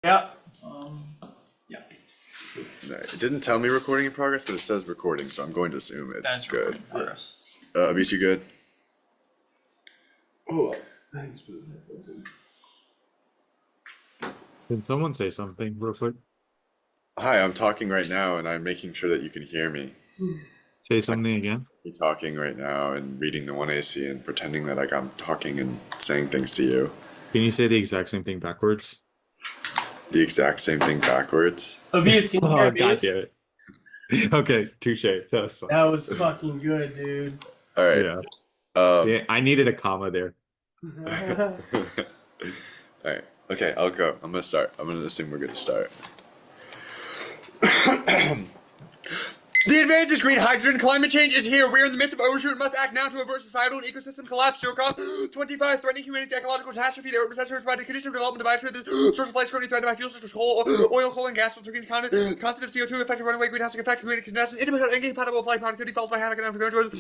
Yeah. Yeah. It didn't tell me recording in progress, but it says recording, so I'm going to assume it's That's good. recording in progress. Abis, you good? Oh, thanks for the headphones. Can someone say something real quick? Hi, I'm talking right now, and I'm making sure that you can hear me. Say something again. I'm talking right now and reading the 1AC and pretending that like I'm talking and saying things to you. Can you say the exact same thing backwards? The exact same thing backwards. Abuse, can you hear Oh, me? God damn it. Okay, touche. That's fine. That was fucking good, dude. All right. Yeah. Um, Yeah, I needed a comma there. All right. Okay, I'll go. I'm gonna start. I'm gonna assume we're gonna start. The advantage is green hydrogen. Climate change is here. We're in the midst of overshoot and must act now to avert societal and ecosystem collapse. Zero cost 25, threatening humanity's ecological catastrophe. The urban sensors by the condition of development of biosphere. The source of life currently threatened by fuels such as coal, oil, coal, and gas. Filtering content of CO2, effective runaway greenhouse effect, green congestion, incompatible with life productivity, falls by half economic growth,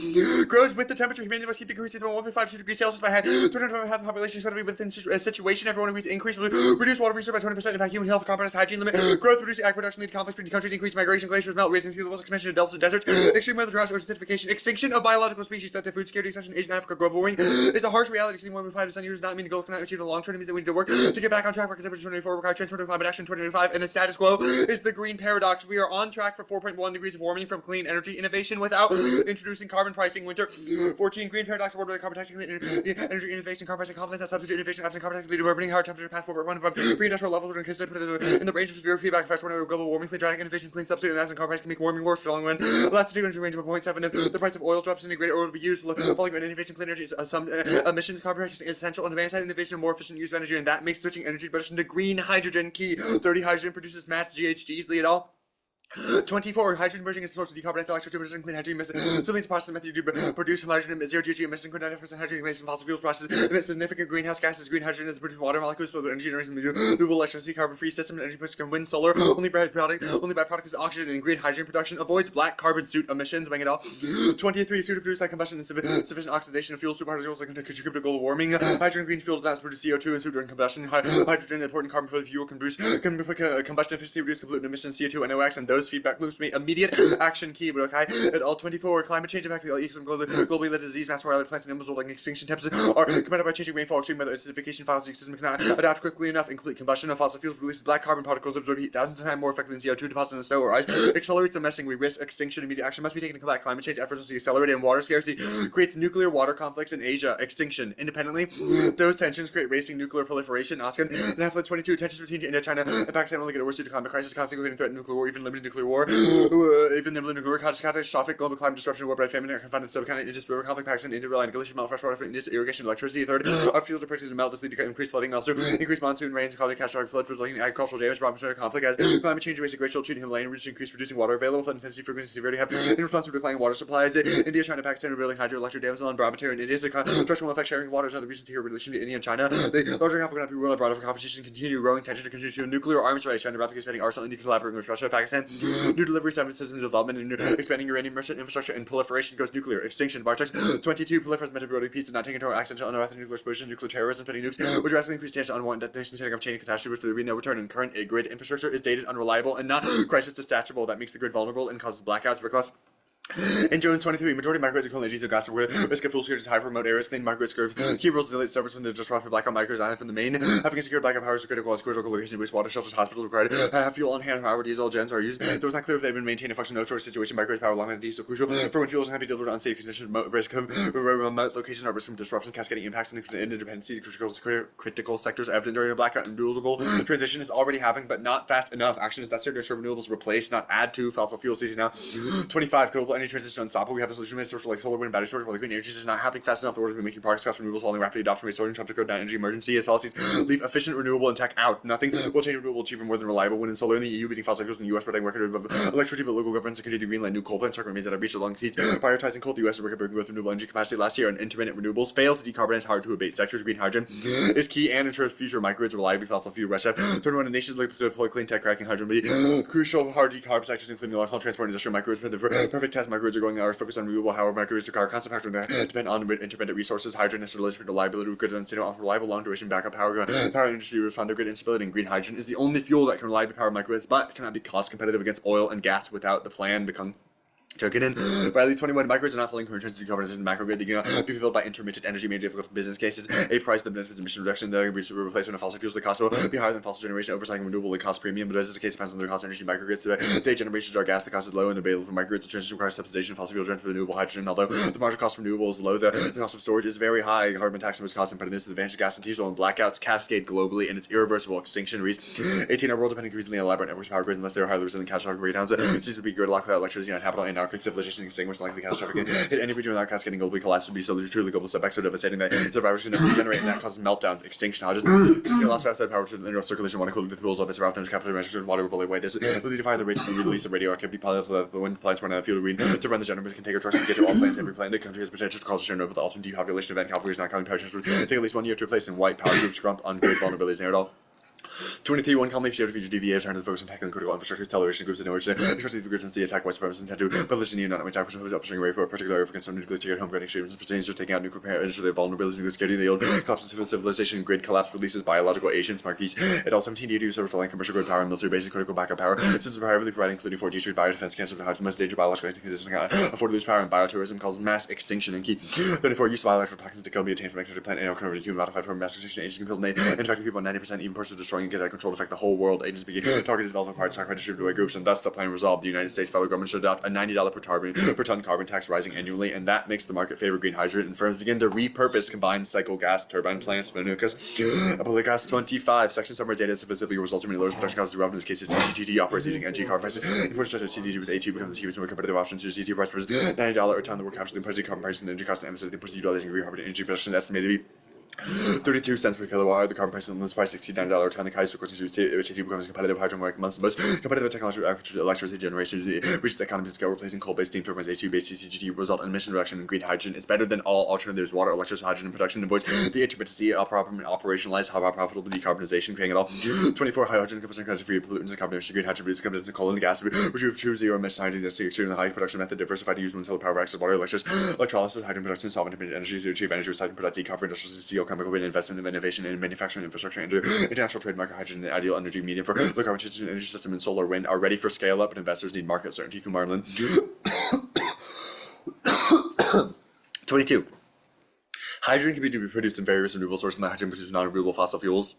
grows with the temperature. Humanity must keep increasing from 1.5 degrees Celsius by hand. 3.5 half the population is going to be within a situation. Everyone agrees increase will reduce water resource by 20%, impact human health, compromise hygiene limit, growth, reduce ag production, lead to conflicts between countries, increase migration, glaciers melt, raising sea levels, expansion of deltas and deserts, extreme weather droughts, acidification, extinction of biological species, threat to food security, especially in Asia and Africa, global warming is a harsh reality. Exceeding 1.5 to 10 years does not mean the goal cannot achieve in the long term. It means that we need to work to get back on track. Record temperature 2024 require transfer to climate action 2025, and the status quo is the green paradox. We are on track for 4.1 degrees of warming from clean energy innovation without introducing carbon pricing. Winter 14 green paradox award with carbon taxing, clean energy innovation, carbon pricing confidence that substitute innovation, absent carbon taxing, lead to burning higher temperature path forward one above pre-industrial levels. We're in the range of severe feedback effects when global warming, clean dramatic innovation, clean substitute, and absent carbon pricing can make warming worse for the long run. Latitude and range of 1.7 if the price of oil drops, integrated oil to be used. Falling on innovation, clean energy, some emissions, carbon pricing is essential, and advanced innovation, more efficient use of energy, and that makes switching energy production to green hydrogen key. 30 hydrogen produces matched GHGs, lead all. 24. Hydrogen bridging is supposed to decarbonize electricity production, clean hydrogen emissions. Siblings process method to produce hydrogen, zero GHG emissions, 99% hydrogen emissions from fossil fuels processes, emit significant greenhouse gases. Green hydrogen is produced water molecules, with energy generation, renewable electricity, carbon-free system, and energy production from wind, solar. Only byproduct is oxygen, and green hydrogen production avoids black carbon suit emissions. Wing it all. 23. Suit produced by combustion and sufficient oxidation of fuels, superparticles that can contribute to global warming. Hydrogen green fuel does not produce CO2 and suit during combustion. Hydrogen, important carbon for the fuel, can combustion efficiency, reduce pollutant emissions, CO2 and NOx, and those feedback loops may immediate action key. But okay, at all 24, climate change impact the ecosystem globally led to disease, mass mortality, plants and animals resulting in extinction. Temps are compounded by changing rainfall, extreme weather, acidification, fossil ecosystem cannot adapt quickly enough. Incomplete combustion of fossil fuels releases black carbon particles, absorb heat thousands of times more effectively than CO2 deposited in snow or ice, accelerates the meshing. We risk extinction. Immediate action must be taken to combat climate change. Efforts must be accelerated, and water scarcity creates nuclear water conflicts in Asia. Extinction. Independently, those tensions create racing nuclear proliferation. Oscar. And after 22, tensions between India, China, and Pakistan only get worse due to climate crisis, constantly threaten nuclear war, even limited nuclear war. Even the nuclear catastrophic global climate disruption, war-bred famine, and confined to the subcontinent, Indus River conflict, Pakistan, India rely on glacier melt, fresh water for India's irrigation, electricity. Third, our fields are predicted to melt. This lead to increased flooding, also increased monsoon rains, causing catastrophic floods, resulting in agricultural damage, brought into conflict as climate change raising glacial altitude in Himalayan regions, increased producing water available, flood intensity, frequency, severity have in response to declining water supplies. India, China, Pakistan are building hydroelectric dams on Brahmaputra, and India's construction will affect sharing waters in other regions here in relation to India and China. The larger conflict cannot be ruled out broader for competition, continue growing tension to continue to nuclear arms race. China rapidly expanding arsenal, India collaborating with Russia, Pakistan, new delivery system development, and expanding uranium merchant infrastructure, and proliferation goes nuclear. Extinction. Bartex 22. Proliferates metabuilding peace did not take into account accidental unauthoritative nuclear explosion, nuclear terrorism, spending nukes, which drastically increased tension on unwanted detonations, setting up chain catastrophes to there be no return. And current grid infrastructure is dated, unreliable, and not crisis dispatchable. That makes the grid vulnerable and causes blackouts. Reckless. In Jones 23, majority of microgrids are currently diesel gas where risk of fuel security is high for remote areas. Clean microgrids serve key roles to servers when they're disrupted blackout micros island from the main. Having a secure blackout power is critical as critical location, wastewater shelters, hospitals required. Have fuel on hand, however, diesel gens are used. It was not clear if they've been maintained a function no choice situation. Microgrids power long as diesel crucial for when fuels can be delivered on unsafe conditions. Risk of remote locations are risk from disruptions, cascading impacts, and interdependencies. Critical sectors evident during a blackout and renewable transition is already happening, but not fast enough. Action is necessary to ensure renewables replace, not add to fossil fuel season now. 25. Global energy transition unstoppable. We have a solution made social like solar, wind, battery storage, while the green energy is not happening fast enough. The world has been making progress across renewables, following rapidly adoption rates, solar, Trump to go down energy emergency as policies leave efficient, renewable, and tech out. Nothing will change renewable cheaper more than reliable. Wind and solar in the EU beating fossil fuels in the US, spreading record of electricity, but local governments continue to greenlight new coal plants. Target remains at a reach along teeth. Prioritizing coal, the US record breaking growth renewable energy capacity last year, and intermittent renewables fail to decarbonize hard to abate sectors. Green hydrogen is key and ensures future microgrids reliably fossil fuel. Russia 21 nations look to deploy clean tech cracking hydrogen be crucial hard decarb sectors, including long haul transport and industrial microgrids. The perfect test gas microgrids are going are focused on renewable power microgrids require constant factor depend on intermittent resources. Hydrogen is related to reliability with grids and reliable long duration backup power. Power industry respond to grid instability, and green hydrogen is the only fuel that can reliably power microgrids, but cannot be cost competitive against oil and gas without the plan become token in. By at least 21 microgrids are not fully current to decarbonization macrogrid. They cannot be fulfilled by intermittent energy made difficult for business cases. A price that benefits emission reduction that agrees to replacement of fossil fuels. The cost will be higher than fossil generation. Oversighting renewable the cost premium, but as is the case depends on the cost of energy microgrids. Today generations are gas, the cost is low and available for microgrids. The transition requires subsidization of fossil fuel generation for renewable hydrogen. Although the marginal cost for renewable is low, the cost of storage is very high. Carbon tax and cost impediments to the advantage of gas and thieves when blackouts cascade globally and its irreversible extinction reason. 18 our world depending increasingly on elaborate networks of power grids unless they are highly resilient catastrophic breakdowns. These would be good luck without electricity and habitable and anarchic civilization extinguished likely catastrophic hit any region without cascading globally collapse would be so truly global setbacks so devastating that survivors can never regenerate and that causes meltdowns, extinction, hodges, loss of outside power to the circulation, water cooling with the pools of its route and capital measures water will away. This will defy the rates of the release of radioactivity when plants run out of fuel green to run the generators can take a trucks to get to all plants. Every plant in the country has potential to cause Chernobyl, the ultimate depopulation event. California is not counting power transfer. Take at least 1 year to replace in white power groups grump on grid vulnerabilities near it all. 23 one commonly featured feature DVA turn to the focus on tackling critical infrastructure acceleration groups in origin, especially the grids the attack white supremacists intend to, but listen you not attack which is upstream rate for a particular area of concern nuclear security home grid extremes pertains to taking out nuclear power ensure the vulnerabilities nuclear security the old collapse of civilization grid collapse releases biological agents marquis at all 17 DDU serves for commercial grid power and military basic critical backup power systems are heavily providing including 4G street biodefense cancer to most danger biological agents existing afford to lose power and biotourism causes mass extinction and key 34 use of biological toxins that can be obtained from active plant and converted human modified from mass extinction agents can kill infecting people 90% even persons destroying and get out of control affect the whole world. Agents begin targeted development required stockpile distributed away groups, and thus the plan resolved. The United States federal government should adopt a $90 per ton carbon tax rising annually, and that makes the market favor green hydrogen. And firms begin to repurpose combined cycle gas turbine plants. Gas 25 section summary data specifically resulting in lowest production costs. In this case, CCGT operates using NG carbon prices. Imports such as CDG with A2 becomes the cheapest more competitive option to CT price versus $90 a ton. The work captures the imposed carbon price and the energy cost and emphasize the imposed utilizing green carbon energy production estimated to be 32 cents per kilowatt. The carbon price in this price $69 a ton. The highest frequency which becomes competitive hydrogen like amongst the most competitive technology electricity generation reaches the economy scale replacing coal-based steam turbines. A2 based CCGT result in emission reduction in green hydrogen is better than all alternatives. Water, electricity, hydrogen production avoids the intermittency of operationalized how profitable decarbonization creating it all. 24 hydrogen percent credit free pollutants and carbon emission green hydrogen produces compared to coal and gas which you choose zero emission hydrogen density extremely high production method diversified to use one solar power access water electrolysis hydrogen production solvent intermittent energy to achieve energy recycling product decarbonization industrial steel chemical investment in innovation in manufacturing infrastructure and international trade market hydrogen and ideal energy medium for low carbon energy system and solar wind are ready for scale up, but investors need market certainty. Kumarlin. 22. Hydrogen can be produced in various renewable sources, and hydrogen produced non-renewable fossil fuels.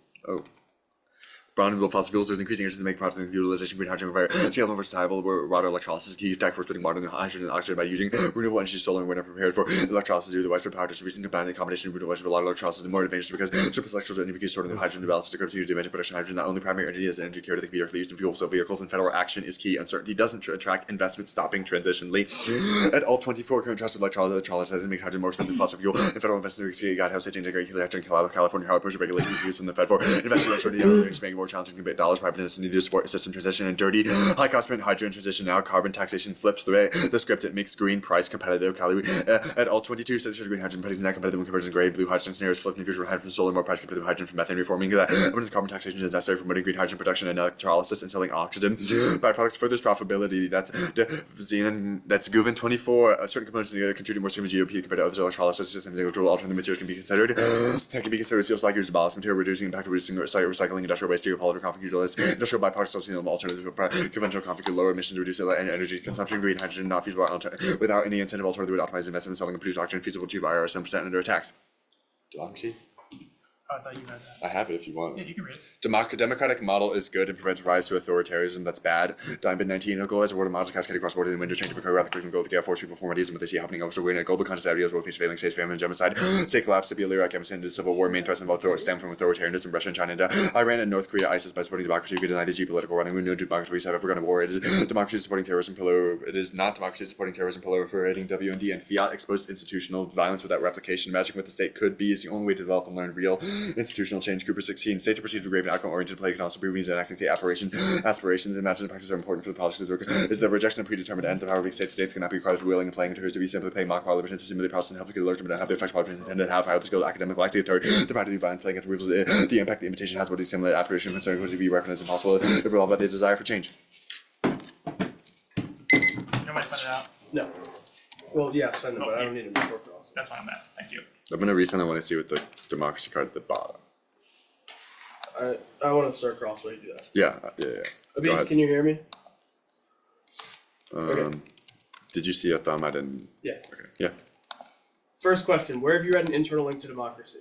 Brown renewable fossil fuels, there's increasing interest in making product utilization green hydrogen very scalable versus viable water electrolysis key tech for splitting water and hydrogen and oxygen by using renewable energy solar and wind are prepared for electrolysis due to the widespread power distribution combined in combination with renewable water electrolysis and more advantageous because surplus electrons energy because stored in the hydrogen balance to go to demand production hydrogen not only primary energy as energy carrier that can be directly used in fuel cell vehicles and federal action is key. Uncertainty doesn't attract investment stopping transitionally at all 24 current trusted electrolysis and make hydrogen more expensive than fossil fuel and federal investment guidehouse to integrate hydrogen California how project regulation used from the Fed for investing uncertainty just making more challenging to get dollars and need to support system transition and dirty high cost hydrogen transition. Now carbon taxation flips the script. It makes green price competitive. At all 22 such green hydrogen prices not competitive when compared to gray blue hydrogen scenarios flipping future hydrogen solar more price competitive hydrogen from methane reforming that abundance carbon taxation is necessary for promoting green hydrogen production and electrolysis and selling oxygen byproducts furthers profitability. That's Guven 24 certain components of the contributing more significant GOP compared to other electrolysis systems. Alternative materials can be considered. That can be considered steel slag used ballast material reducing impact of reducing recycling industrial waste geopolymer conflict utilized industrial byproducts associated with alternative conventional conflict lower emissions reduce energy consumption green hydrogen not feasible without any incentive alternative would optimize investment in selling and produce oxygen feasible to IRS 7% under tax. Democracy. Oh, I thought you had that. I have it if you want. Yeah, you can read it. Democratic model is good and prevents rise to authoritarianism. That's bad. Diamond 19. A globalized world of models cascading across borders and window change to become rather quick and go to force people form ideas and what they see happening over. So we're in a global contest ideas world face failing states, famine, and genocide. State collapse to be Iraq, Afghanistan, into civil war. Main threats involve stem from authoritarianism, Russia and China, into Iran and North Korea, ISIS by supporting democracy. We could deny this geopolitical running. We know democracy have ever gone to war. It is democracy supporting terrorism pillar. It is not democracy supporting terrorism pillar for rating WND and fiat exposed institutional violence without replication. Imagining what the state could be is the only way to develop and learn real institutional change. Cooper 16. States are perceived as grave and outcome-oriented play can also be reasons enacting state aspirations and imaginative practices are important for the politics work. Is the rejection of predetermined end. The power of states cannot be required for willing and playing to be simply playing mock while libertines to simulate process and help the large but have the effects politics intended to have higher skilled academic life the authority the power to be violent playing at the rules the impact the imitation has what is simulate aspiration concerning what to be recognized impossible if all about the desire for change. You might send it out. No. Well, yeah, send it, Oh, but I you- don't need a report cross. That's fine, Matt. Thank you. I'm gonna resend. I want to see what the democracy card at the bottom. I want to start cross while you do that. Yeah. Go Abis, ahead. can you hear me? Did you see a thumb? I didn't. Yeah. Okay. Yeah. First question: where have you read an internal link to democracy?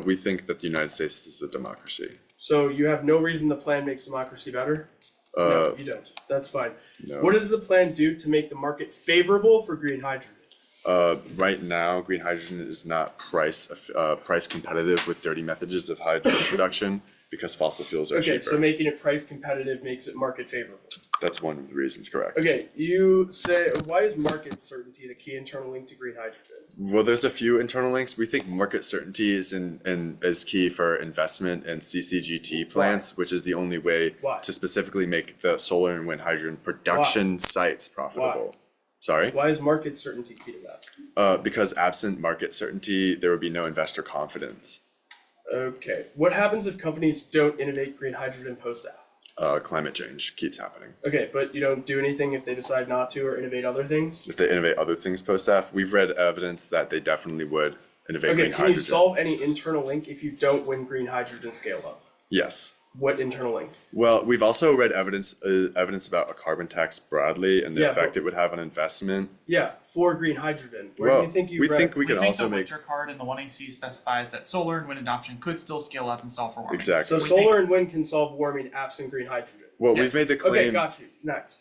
We think that the United States is a democracy. So you have no reason the plan makes democracy better? No, you don't. That's fine. No. What does the plan do to make the market favorable for green hydrogen? Right now, green hydrogen is not price competitive with dirty methods of hydrogen production because fossil fuels are Okay, cheaper. so making it price competitive makes it market favorable. That's one of the reasons, correct? Okay, you say, why is market certainty the key internal link to green hydrogen? Well, there's a few internal links. We think market certainty is is key for investment in CCGT plants, which is the only way Why? to specifically make the solar and wind hydrogen production sites profitable. Sorry? Why is market certainty key to that? Because absent market certainty, there would be no investor confidence. Okay, what happens if companies don't innovate green hydrogen post-AF? Climate change keeps happening. Okay, but you don't do anything if they decide not to or innovate other things? If they innovate other things post-AF, we've read evidence that they definitely would innovate Okay, green can you hydrogen. solve any internal link if you don't win green hydrogen scale up? Yes. What internal link? Well, we've also read evidence about a carbon tax broadly and the Yeah, effect but- it would have on investment. Yeah, for green hydrogen. Where Well, do you think you we read? think we We could think also the make winter card in the 1AC specifies that solar and wind adoption could still scale up and solve for warming. exactly. So we solar think- and wind can solve warming absent green hydrogen. Well, Yes. we've made the Okay, claim. got you. Next.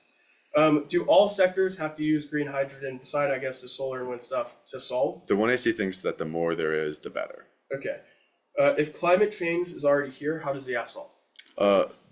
Do all sectors have to use green hydrogen beside, I guess, the solar and wind stuff to solve? The 1AC thinks that the more there is, the better. Okay. If climate change is already here, how does the app solve?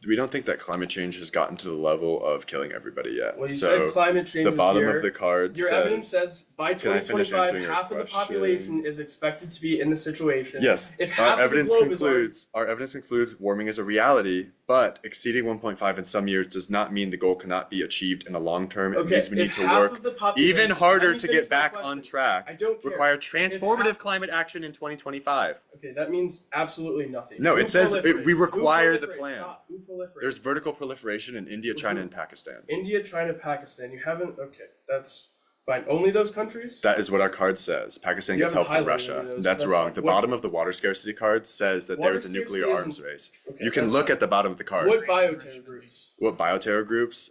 We don't think that climate change has gotten to the level of killing everybody yet. Well, you so said climate change the is bottom here. of the card Your evidence says. says by Can I finish 2025, answering your half of the question? population is expected to be in the situation. Yes, If half our of the evidence globe is already- concludes our evidence concludes warming is a reality, but exceeding 1.5 in some years does not mean the goal cannot be achieved in the long term. It Okay, means we if need to half work of the population- even let harder me to finish get my back question. on track. I don't care. Require If transformative half- climate action in 2025. Okay, that means absolutely nothing. No, Who it says proliferates? we Who require the proliferates? plan. Stop. Who proliferates? There's vertical proliferation in India, China, and Pakistan. India, China, Pakistan. You haven't. Okay, that's fine. Only those countries. That is what our card says. Pakistan You gets haven't help from highlighted any Russia. of those, That's but wrong. that's The fine. What- bottom of the water scarcity card says that Water there is a nuclear scarcity arms isn't- race. Okay, You can that's look fine. at the bottom of the card. What bioterror groups? What bioterror groups?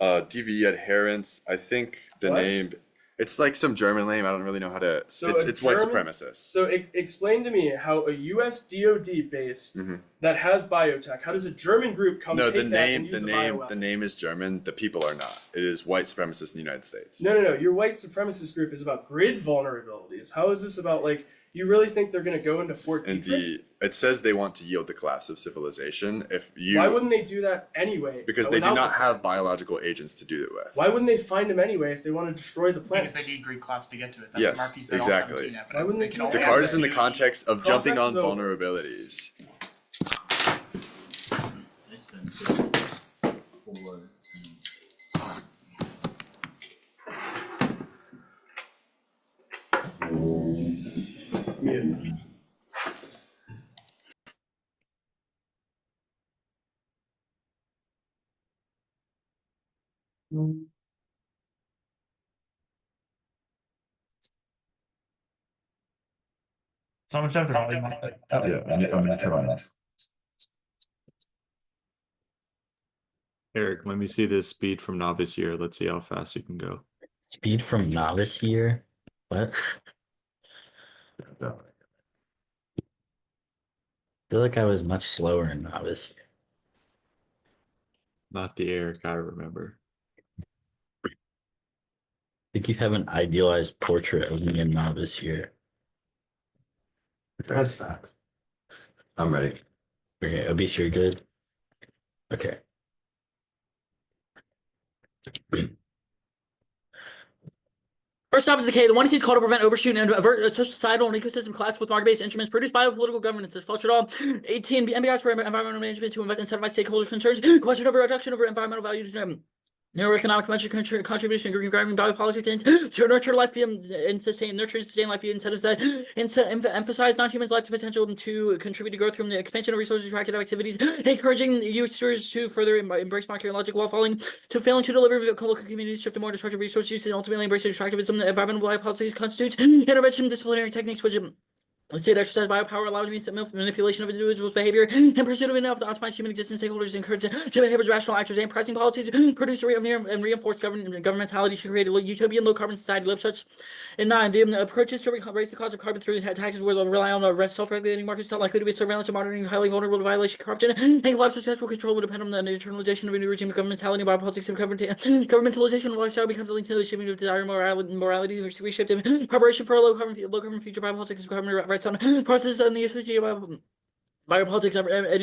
DV adherents. I think the What? name. It's like some German name. I don't really know how to. So it's a white German- supremacists. So explain to me how a U.S. DoD base that has biotech. How does a German group come No, take the that and name, use the a name, bioweapon? the name is German. The people are not. It is white supremacists in the United States. No. Your white supremacist group is about grid vulnerabilities. How is this about like? You really think they're going to go into Fort And Detrick? it says they want to yield the collapse of civilization. If you Why wouldn't they do that anyway? because they do without not the- have biological agents to do it with. Why wouldn't they find them anyway if they want to destroy the planet? Because they need grid collapse to get to it. That's Yes, the Marquis said exactly. all 17 evidence. Why wouldn't they can do only The that? card access is in the DoD. context of Cross jumping on X is over. vulnerabilities. Mute. Someone should have the volume on. I'm gonna turn on. Eric, let me see this speed from novice year. Let's see how fast you can go. Speed from novice year? What? I feel like I was much slower in novice year. Not the Eric I remember. I think you have an idealized portrait of me in novice year. That's facts. I'm ready. Okay, Obese, you're good. Okay. First off is decay. The one is called to prevent overshooting and avert societal and ecosystem collapse with market-based instruments. Produce biopolitical governance that filtered all 18 MBIs for environmental management to invest incentivize stakeholders' concerns. Question over reduction over environmental values. Neuroeconomic measure contribution to green driving biopolicy to nurture life and sustain life incentives that emphasize non-human life potential to contribute to growth from the expansion of resources to academic activities, encouraging users to further embrace market logic while failing to deliver local communities shift to more destructive resource use and ultimately embracing extractivism. The environmental biopolitics constitutes intervention disciplinary techniques which state exercise biopower allowed means manipulation of individuals' behavior in pursuit of enough to optimize human existence. Stakeholders encourage to behave as rational actors and pricing policies produce and reinforce governmentality to create a utopian low carbon society. Live such. And 9, the approaches to raise the cost of carbon through taxes will rely on self-regulating markets not likely to be surveillance or monitoring, highly vulnerable to violation, corruption, and collapse. Successful control will depend on the internalization of a new regime of governmentality, biopolitics, and governmentalization of lifestyle becomes a link to the shaping of desired morality, reshaped in preparation for a low carbon future. Biopolitics and government rights on processes and the associated biopolitics,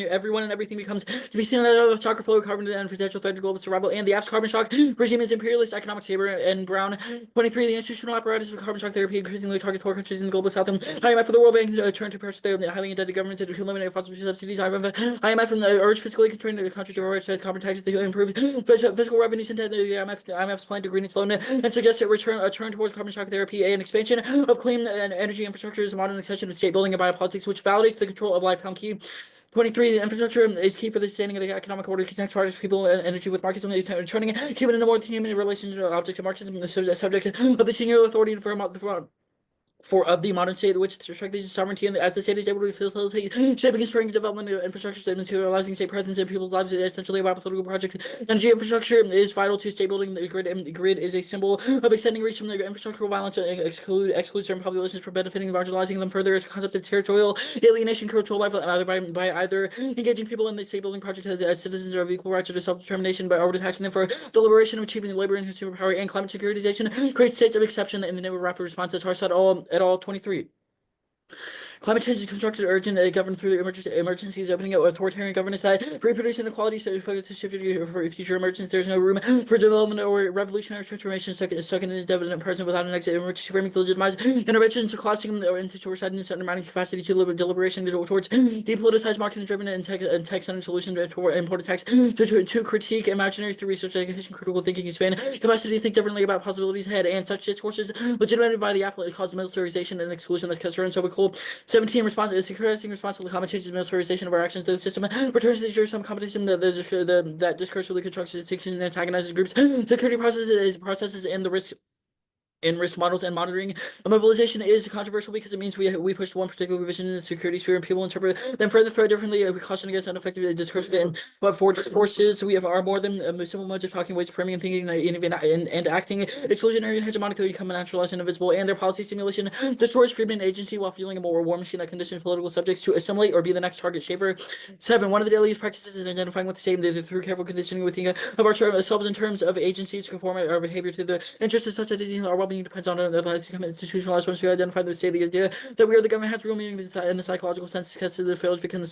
everyone and everything becomes to be seen as a shock or flow of carbon and potential threat to global survival. And the APS carbon shock regime is imperialist economic saber. And Brown 23, the institutional apparatus of carbon shock therapy increasingly target poor countries in the global south. And IMF for the World Bank turn to purchase their highly indebted governments to eliminate fossil fuel subsidies. IMF and urge fiscally constrained the country to prioritize carbon taxes to improve fiscal revenues. And the IMF's plan to green its loan and suggests a turn towards carbon shock therapy and expansion of clean energy infrastructure is a modern extension of state building and biopolitics, which validates the control of life. Found key. 23, the infrastructure is key for the sustaining of the economic order, connects parties, people, and energy with markets, turning human into more than human relations object to Marxism, the subject of the singular authority of the modern state, which restricts sovereignty, and as the state is able to facilitate shaping and strengthening development of infrastructure and materializing state presence in people's lives, it is essentially a political project. Energy infrastructure is vital to state building. The grid is a symbol of extending reach from the infrastructural violence to exclude certain populations from benefiting and marginalizing them further. As a concept of territorial alienation, control life by either engaging people in the state building project as citizens of equal rights to self-determination, by overtaxing them for the liberation of achieving labor and consumer power, and climate securitization creates states of exception in the name of rapid response. As Harsad et al. 23. Climate change is constructed urgent governed through emergencies, opening up authoritarian governance that reproduce inequality, so focus to shift for future emergence. There's no room for development or revolutionary transformation stuck in the development present without an exit. Emergency framing to legitimize interventions to collapsing or into short-sightedness and undermining capacity to deliberation towards depoliticized market-driven and tech-centered solutions and imported tax to critique imaginaries through research, education, critical thinking, expand capacity to think differently about possibilities ahead. And such discourses legitimated by the affluent cause militarization and exclusion that's concerns over cool. 17, securitizing responsibly climate change is militarization of our actions to the system, returns to the some competition that discourse really constructs distinction and antagonizes groups. Security processes and the risk models and monitoring. Mobilization is controversial because it means we pushed one particular vision in the security sphere and people interpret them further threat differently. We caution against ineffective discourse, but for discourses we are more than simple modes of talking, ways of framing and thinking and acting. Exclusionary and hegemonic they become naturalized and invisible, and their policy simulation destroys freedom and agency while fueling a more war machine that conditions political subjects to assimilate or be the next target shaper. 7, one of the daily practices is identifying with the same through careful conditioning within of ourselves in terms of agencies to conform our behavior to the interests of such entities. Our well-being depends on the lives become institutionalized once we identify the state. The idea that we are the government has real meaning in the psychological sense because the failures become the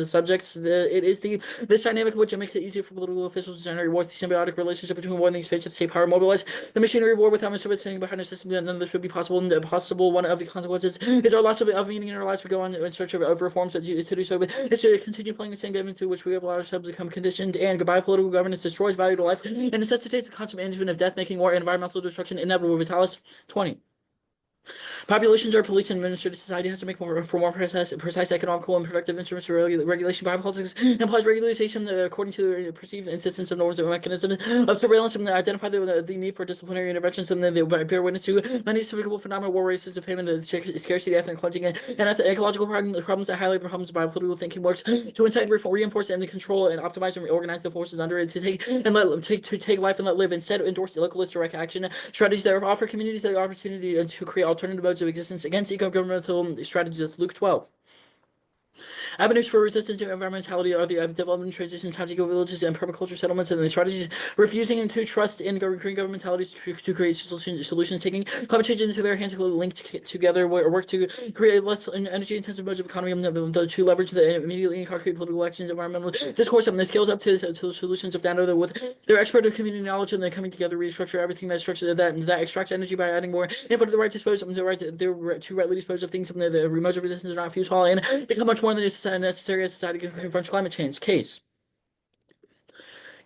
subjects. It is this dynamic which makes it easier for political officials to generate wars. The symbiotic relationship between war and the expansion of state power mobilize the machinery of war without much of it sitting behind a system that none of this would be possible. And one of the consequences is our loss of meaning in our lives. We go on in search of reforms to do so, but it's to continue playing the same game into which we have allowed ourselves to become conditioned. And goodbye political governance destroys value to life and necessitates the constant management of death, making war and environmental destruction inevitable. Vitalis 20. Populations are police and administrative. Society has to make more precise economical and productive instruments for regulation. Biopolitics implies regulation according to the perceived insistence of norms and mechanisms of surveillance, and identify the need for disciplinary interventions, and they bear witness to many despicable phenomena: war, racism, famine, scarcity, ethnic cleansing, and ecological problems that highlight the problems of biopolitical thinking works to incite, reinforce, and control and optimize and organize the forces under it to take life and let live. Instead, endorse localist direct action strategies that offer communities the opportunity to create alternative modes of existence against eco-governmental strategies. Luke 12. Avenues for resistance to environmentality are the development, transition, times eco-villages, and permaculture settlements, and the strategies refusing to trust in green governmentalities to create solutions, taking climate change into their hands, linked together, work to create less energy-intensive modes of economy, to leverage the immediately and concrete political actions, environmental discourse, and the scales up to solutions of down with their expert of community knowledge, and then coming together, restructure everything that extracts energy by adding more input to the right dispose of the right to rightly dispose of things, the modes of resistance are not futile and become much more than necessary as society can confront climate change. Case.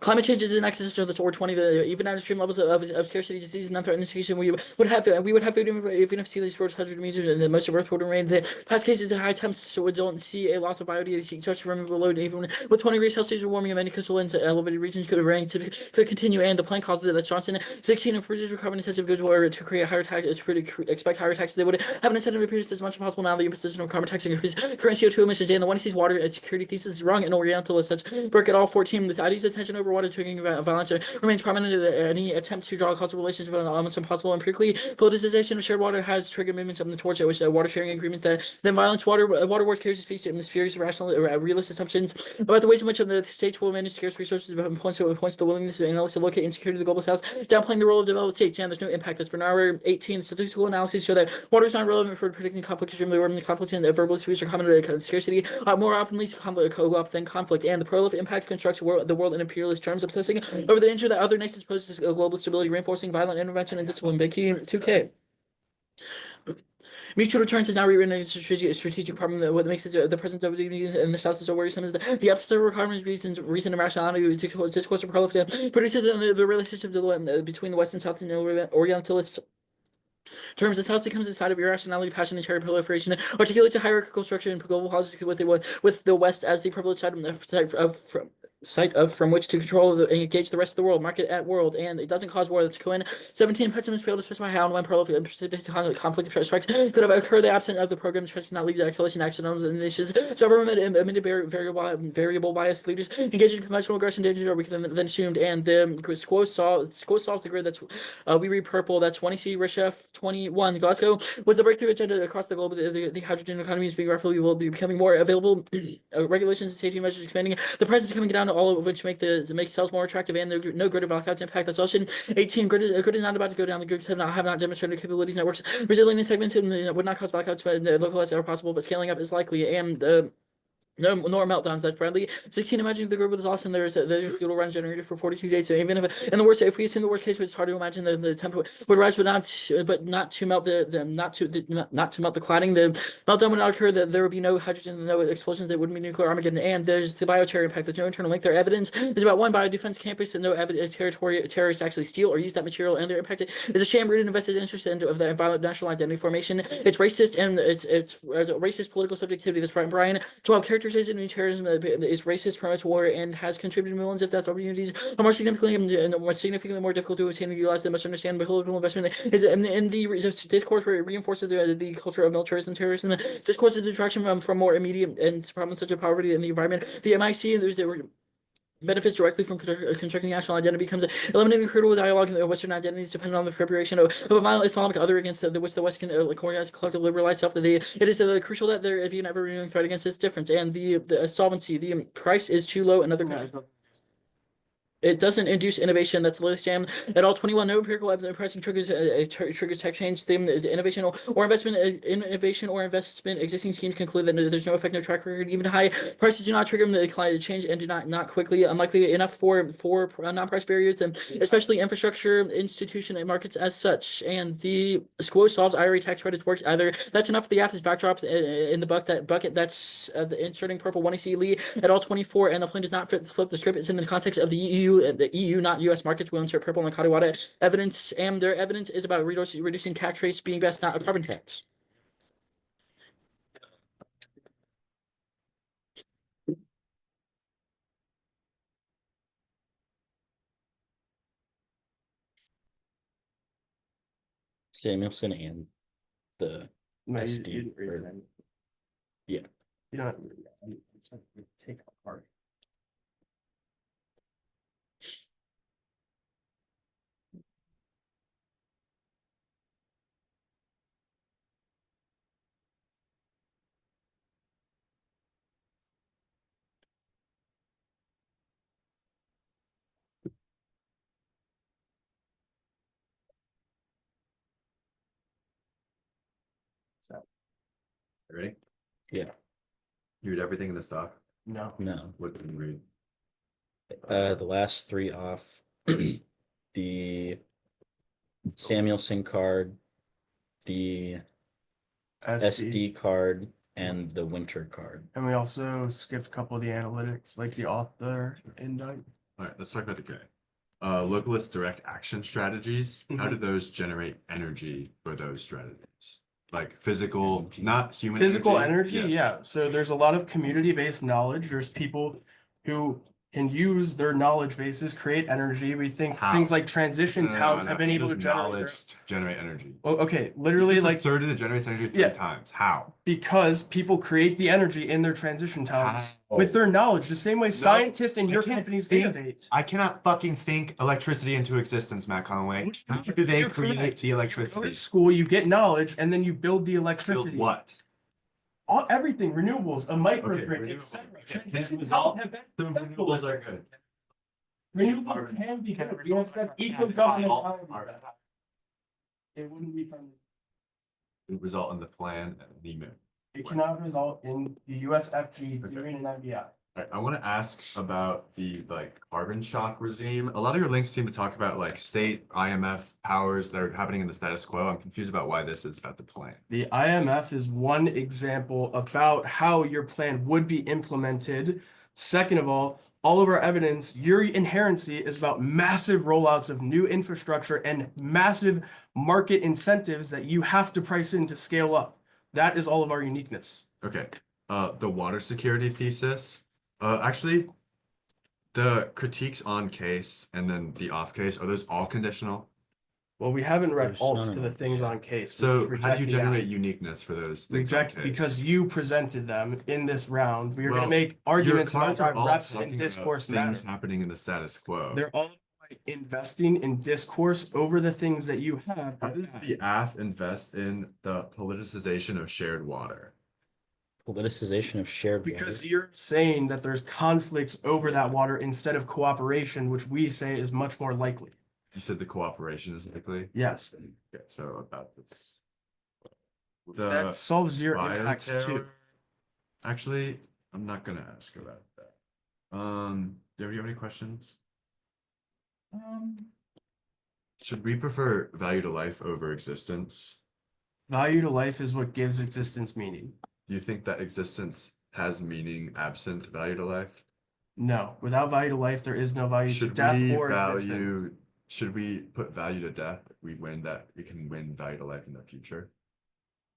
Climate change is an existential disorder. 20. Even at extreme levels of scarcity, disease, and non-threatened situation, we would have food even if sea level rose 100 meters, and most of Earth would remain. The past cases of high temps, so we don't see a loss of biodiversity such from below. Even with 20 degrees Celsius warming in many coastal and elevated regions could continue, and the plan causes it. That's Johnson. 16 of produce carbon intensive goods were to create higher tax to expect higher taxes. They would have an incentive to produce as much as possible now. The imposition of carbon tax increase current CO2 emissions, and the one sees water as security thesis is wrong and Orientalist. That's Burke et al. 14. The ID's attention over water triggering violence remains prominent. Any attempt to draw causal relations is almost impossible empirically. Politicization of shared water has triggered movements towards water sharing agreements that then violence. Water wars carries a speech in the spheres of rational realist assumptions about the ways in which the states will manage scarce resources, points to the willingness to analyze and locate insecurity of the global south, downplaying the role of developed states, and there's no impact. That's Bernauer. 18. Statistical analyses show that water is not relevant for predicting conflict extremely warm. The conflict and verbal disputes are common to scarcity. More often leads to conflict co-op than conflict, and the prolific impact constructs the world in imperialist terms, obsessing over the danger that other nations pose to global stability, reinforcing violent intervention and discipline. Big key 2K. Mutual returns is now rewritten as a strategic problem. What makes it the present WD in the South is so worrisome is the absence of requirements, reason, and rationality. Discourse of prolific produces the relationship between the West and South and Orientalist terms. The South becomes a side of irrationality, passion, and terror proliferation, articulates a hierarchical structure in global politics with the West as the privileged site from which to control and engage the rest of the world, market at world, and it doesn't cause war. That's Cohen. 17. Pessimists fail to specify how and when precipitated conflict strikes could have occurred. The absence of the program does not lead to escalation action on the nations. Several variable bias leaders engaged in conventional aggression dangers are weaker than assumed, and the quote solves the grid. That's we read purple. That's 20C Reshef 21. Glasgow was the breakthrough agenda across the globe. The hydrogen economy is being rapidly will be becoming more available. Regulations and safety measures expanding. The price is coming down, all of which make cells more attractive, and no grid of blackouts impact. That's also 18. Grid is not about to go down. The grids have not demonstrated capabilities. Networks resilient and segmented would not cause blackouts, but localized are possible. But scaling up is likely, and no more meltdowns. That's friendly. 16. Imagine the grid was lost and there's fuel run generated for 42 days. So even if we assume the worst case, it's hard to imagine the temperature would rise, but not to melt the cladding. The meltdown would not occur. That there would be no hydrogen, no explosions. There wouldn't be nuclear Armageddon. And there's the bioterror impact. There's no internal link. Their evidence is about one biodefense campus and no terrorists actually steal or use that material, and their impact is a sham-rooted invested interest of the violent national identity formation. It's racist and it's racist political subjectivity. That's Brian. 12. Characterization of terrorism is racist, promotes war, and has contributed millions of death opportunities. More significantly more difficult to attain and utilize than most understand. But political investment is in the discourse where it reinforces the culture of militarism, terrorism. Discourse is detraction from more immediate and problems such as poverty and the environment. The MIC benefits directly from constructing national identity becomes eliminating critical dialogue in the Western identities dependent on the preparation of a violent Islamic other against which the West can organize collective liberalized self. That it is crucial that there be an ever-renewing threat against this difference, and the solvency. The price is too low. Another. It doesn't induce innovation. That's Lilith Jam at all. 21. No empirical evidence pricing triggers tech change. The innovation or investment existing schemes conclude that there's no effect, no track record. Even high prices do not trigger the climate change and do not quickly. Unlikely enough for non-price barriers, and especially infrastructure, institution, and markets as such. And the SQUO solves IRA tax credits works either. That's enough for the Athens backdrop in the bucket. That's inserting purple 1AC Lee at all. 24. And the plan does not flip the script. It's in the context of the EU, not US markets, will insert purple and Kadiwada evidence, and their evidence is about reducing tax rates being best, not a carbon tax. Samuelson and the SD. Yeah. You don't take apart. So, ready? Yeah. You read everything in the stock? No. What did you read? The last three off. The Samuelson card, the SD card, and the Winter card. And we also skipped a couple of the analytics, like the author indite. All right, let's talk about the K. Localist direct action strategies. How do those generate energy for those strategies? Like physical, not human Physical energy, Yes. yeah. So there's a lot of community-based knowledge. There's people who can use their knowledge bases, create energy. We think How? things like transition No, no, no, towns no. have been How able to does generate knowledge generate energy. Oh, okay, You literally just like asserted it generates energy 3 Yeah. times. How? because people create the energy in their transition towns How? with their knowledge, the same way scientists in I your can't companies think- innovate. I cannot fucking think electricity into existence, Matt Conway. How do they You're create correct. the You go electricity? to school, you get knowledge, and then you build the Build electricity. what? Everything, renewables, a microgrid, renewable. etc. Okay, Transition result- towns have been The successful. renewables are good. Renewables can be good. We have said eco-governmentality. It wouldn't be from. It would result in the plan and the moon. It cannot result in the USFG Okay. doing an MBI. Alright, I want to ask about the carbon shock regime. A lot of your links seem to talk about state IMF powers that are happening in the status quo. I'm confused about why this is about the plan. The IMF is one example about how your plan would be implemented. Second of all of our evidence, your inherency is about massive rollouts of new infrastructure and massive market incentives that you have to price in to scale up. That is all of our uniqueness. Okay, the water security thesis. Actually, the critiques on case and then the off case, are those all conditional? Well, we haven't read There's alts none to of the them, things yeah. on case. So We how do you reject the generate app. uniqueness for those things on Reject case? because you presented them in this round. We are going Well, to make arguments your about cards are why all reps talking and about discourse matter. things happening in the status quo. They're all about investing in discourse over the things that you have. How does the AF invest in the politicization of shared water? Politicization of shared Because water. you're saying that there's conflicts over that water instead of cooperation, which we say is much more likely. You said the cooperation is likely? Yes, Okay, so about this. that solves your impacts bioterror- too. Actually, I'm not gonna ask about that. Do you have any questions? Should we prefer value to life over existence? Value to life is what gives existence meaning. Do you think that existence has meaning absent value to life? No, without value to life, there is no value to Should death we or existence. should we put value to death? We can win value to life in the future.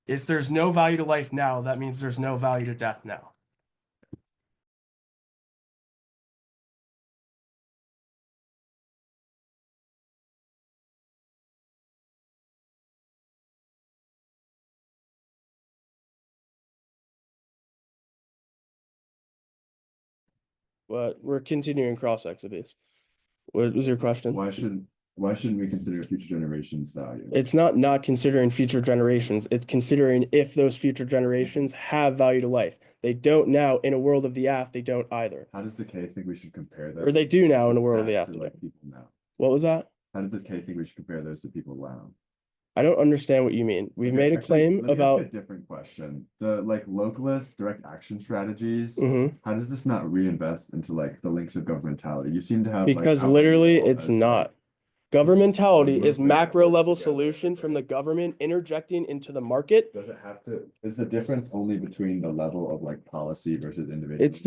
If there's no value to life now, that means there's no value to death now. But we're continuing cross exhibits. What was your question? Why shouldn't we consider future generations value? It's not considering future generations. It's considering if those future generations have value to life. They don't now. In a world of the AF, they don't either. How does the K think we should compare those? Or they do now in a world of the AF. to people now? What was that? How does the K think we should compare those to people now? I don't understand what you mean. We've Okay, made a actually, claim let me ask about. a different question. The localist direct action strategies. Mhm. How does this not reinvest into the links of governmentality? You seem to have Because literally alcohol it's as, not. Governmentality is movement macro that level works together, solution from right? the government interjecting into the market. Does it have to? Is the difference only between the level of policy versus individual? It's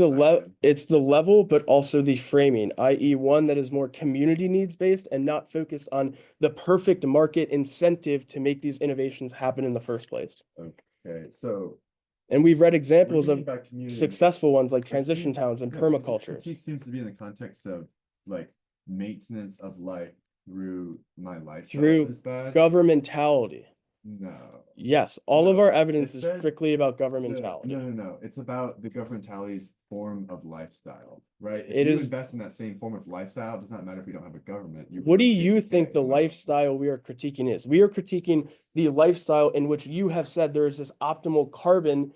the level, but also the framing, i.e. one that is more community needs based and not focused on the perfect market incentive to make these innovations happen in the first place. Okay, so And we've read what do examples you mean of by community? successful ones like It transition seems- towns and no, because the permaculture. critique seems to be in the context of maintenance of life through my lifestyle Through is bad. Governmentality. No. Yes, all of No, our evidence it is says- strictly about No, governmentality. no. It's about the governmentality's form of lifestyle, right? If It you is- invest in that same form of lifestyle, it does not matter if we don't have a government. What do critique you the think the K. lifestyle we are critiquing is? We are critiquing the lifestyle in which you have said there is this optimal carbon,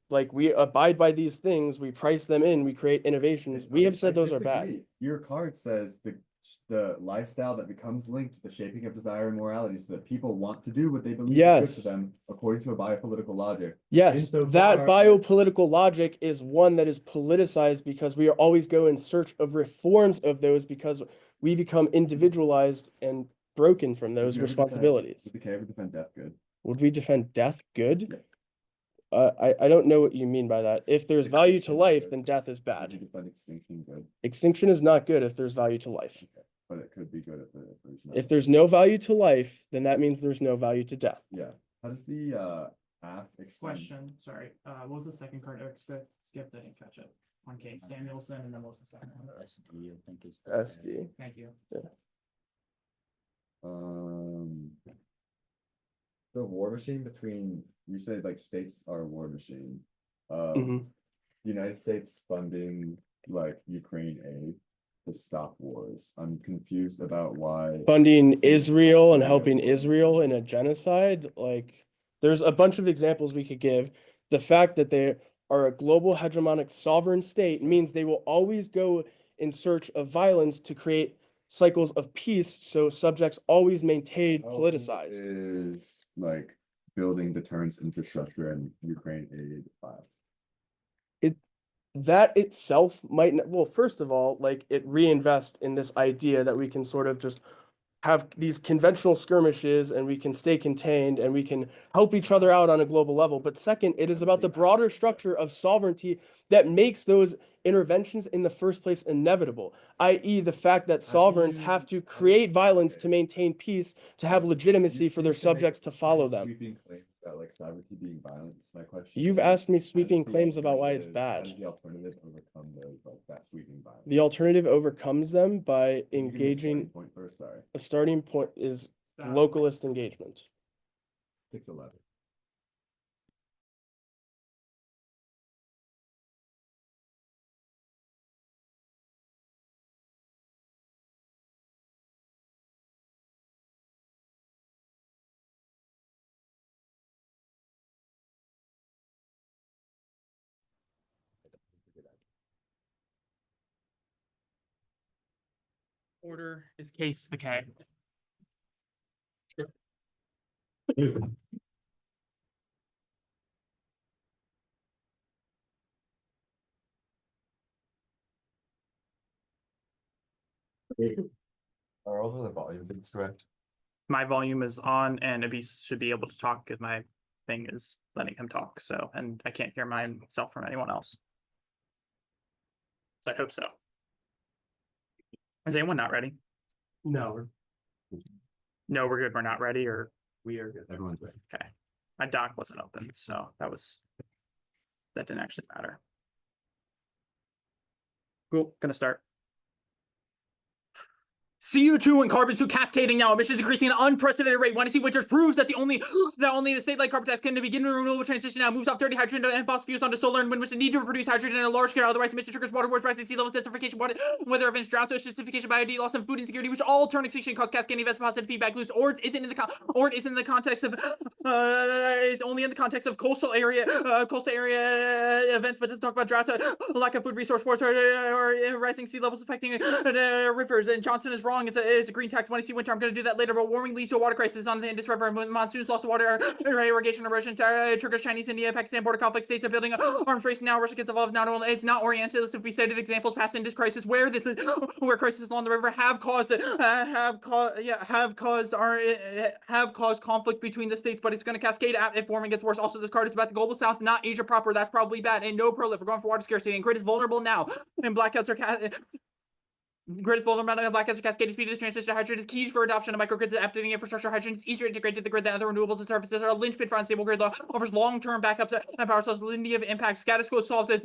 like we abide by these things, we price them in, we create innovations. We have said those are bad. disagree. Your card says the lifestyle that becomes linked to the shaping of desire and morality so that people want to do what they believe is Yes. good for them according to a biopolitical logic. Yes, Insofar that as- biopolitical logic is one that is politicized because we are always go in search of reforms of those because we become individualized and broken from those Would you ever responsibilities. Would the K ever defend death good? Would we defend death good? Yeah. I don't know what you mean by that. If there's value to life, then death is Would you bad. define extinction good? Extinction is not good if there's value to life. But it could be good if there's no. If there's no value to life, then that means there's no value to death. Yeah, how does the half extend? Question, sorry, what was the second card Eric skipped? I didn't catch it. On Case Samuelson, and then what was the second one? SD, I think is. SD. Thank you. The war machine between, you said like states are a war machine. Mhm. United States funding like Ukraine aid to stop wars. I'm confused about why. Funding states Israel and are helping war Israel in machine. a genocide, like there's a bunch of examples we could give. The fact that they are a global hegemonic sovereign state means they will always go in search of violence to create cycles of peace, so subjects always maintain How politicized. Is like building deterrence infrastructure and Ukraine aid file. That itself might not, well, first of all, like it reinvest in this idea that we can sort of just have these conventional skirmishes and we can stay contained and we can help each other out on a global level. But second, it is about the broader structure of sovereignty that makes those interventions in the first place inevitable, i.e. the fact that sovereigns have to create violence to maintain peace, to have legitimacy for their subjects to follow them. Sweeping claims about like sovereignty being violent, is my question. You've And asked me how does sweeping the claims about why it's alternative- how bad. does the alternative overcome those, like that sweeping violence? The alternative overcomes them by Can you give me a starting engaging, point first, sorry, a starting point is Stop. localist engagement. 611. Order is Case the K. Are all of the volume things correct? My volume is on and Abis should be able to talk because my thing is letting him talk, so, and I can't hear myself from anyone else. So I hope so. Is anyone not ready? No. No, we're good, we're not ready, or We are good. Everyone's ready. my doc wasn't open, so that didn't actually matter. Cool, gonna start. CO2 and carbon two cascading now, emissions increasing at an unprecedented rate. Want to see Winters proves that only the state-like carbon tax can begin a renewable transition now, moves off dirty hydrogen and fossil fuels onto solar and wind, which need to produce hydrogen at a large scale. Otherwise, emission triggers waterborne rising sea levels, desertification, weather events, droughts, acidification, biodiversity loss, and food insecurity, which all turn extinction cause cascading events, positive feedback loops. Or it isn't in the context of is only in the context of coastal area events, but doesn't talk about droughts, lack of food resource sports, or rising sea levels affecting rivers. And Johnson is wrong. It's a green tax. When I see winter, I'm going to do that later. But warming leads to a water crisis on the Indus River. Monsoons, loss of water, irrigation, erosion, triggers Chinese, India, Pakistan border conflict. States are building arms race now. Russia gets involved. Not only it's not orientalist. If we study examples past Indus crisis, where crises along the river have caused conflict between the states, but it's going to cascade if warming gets worse. Also, this card is about the global south, not Asia proper. That's probably bad. And no prolif. We're going for water scarcity. And grid is vulnerable now. And blackouts are Grid is vulnerable to blackouts. Cascading speed of the transition to hydrogen is key for adoption of microgrids and updating infrastructure. Hydrogen is easier to integrate to the grid than other renewables and services. Are a linchpin for unstable grid law, offers long-term backups and power sources. Validity of impact. Status quo solves this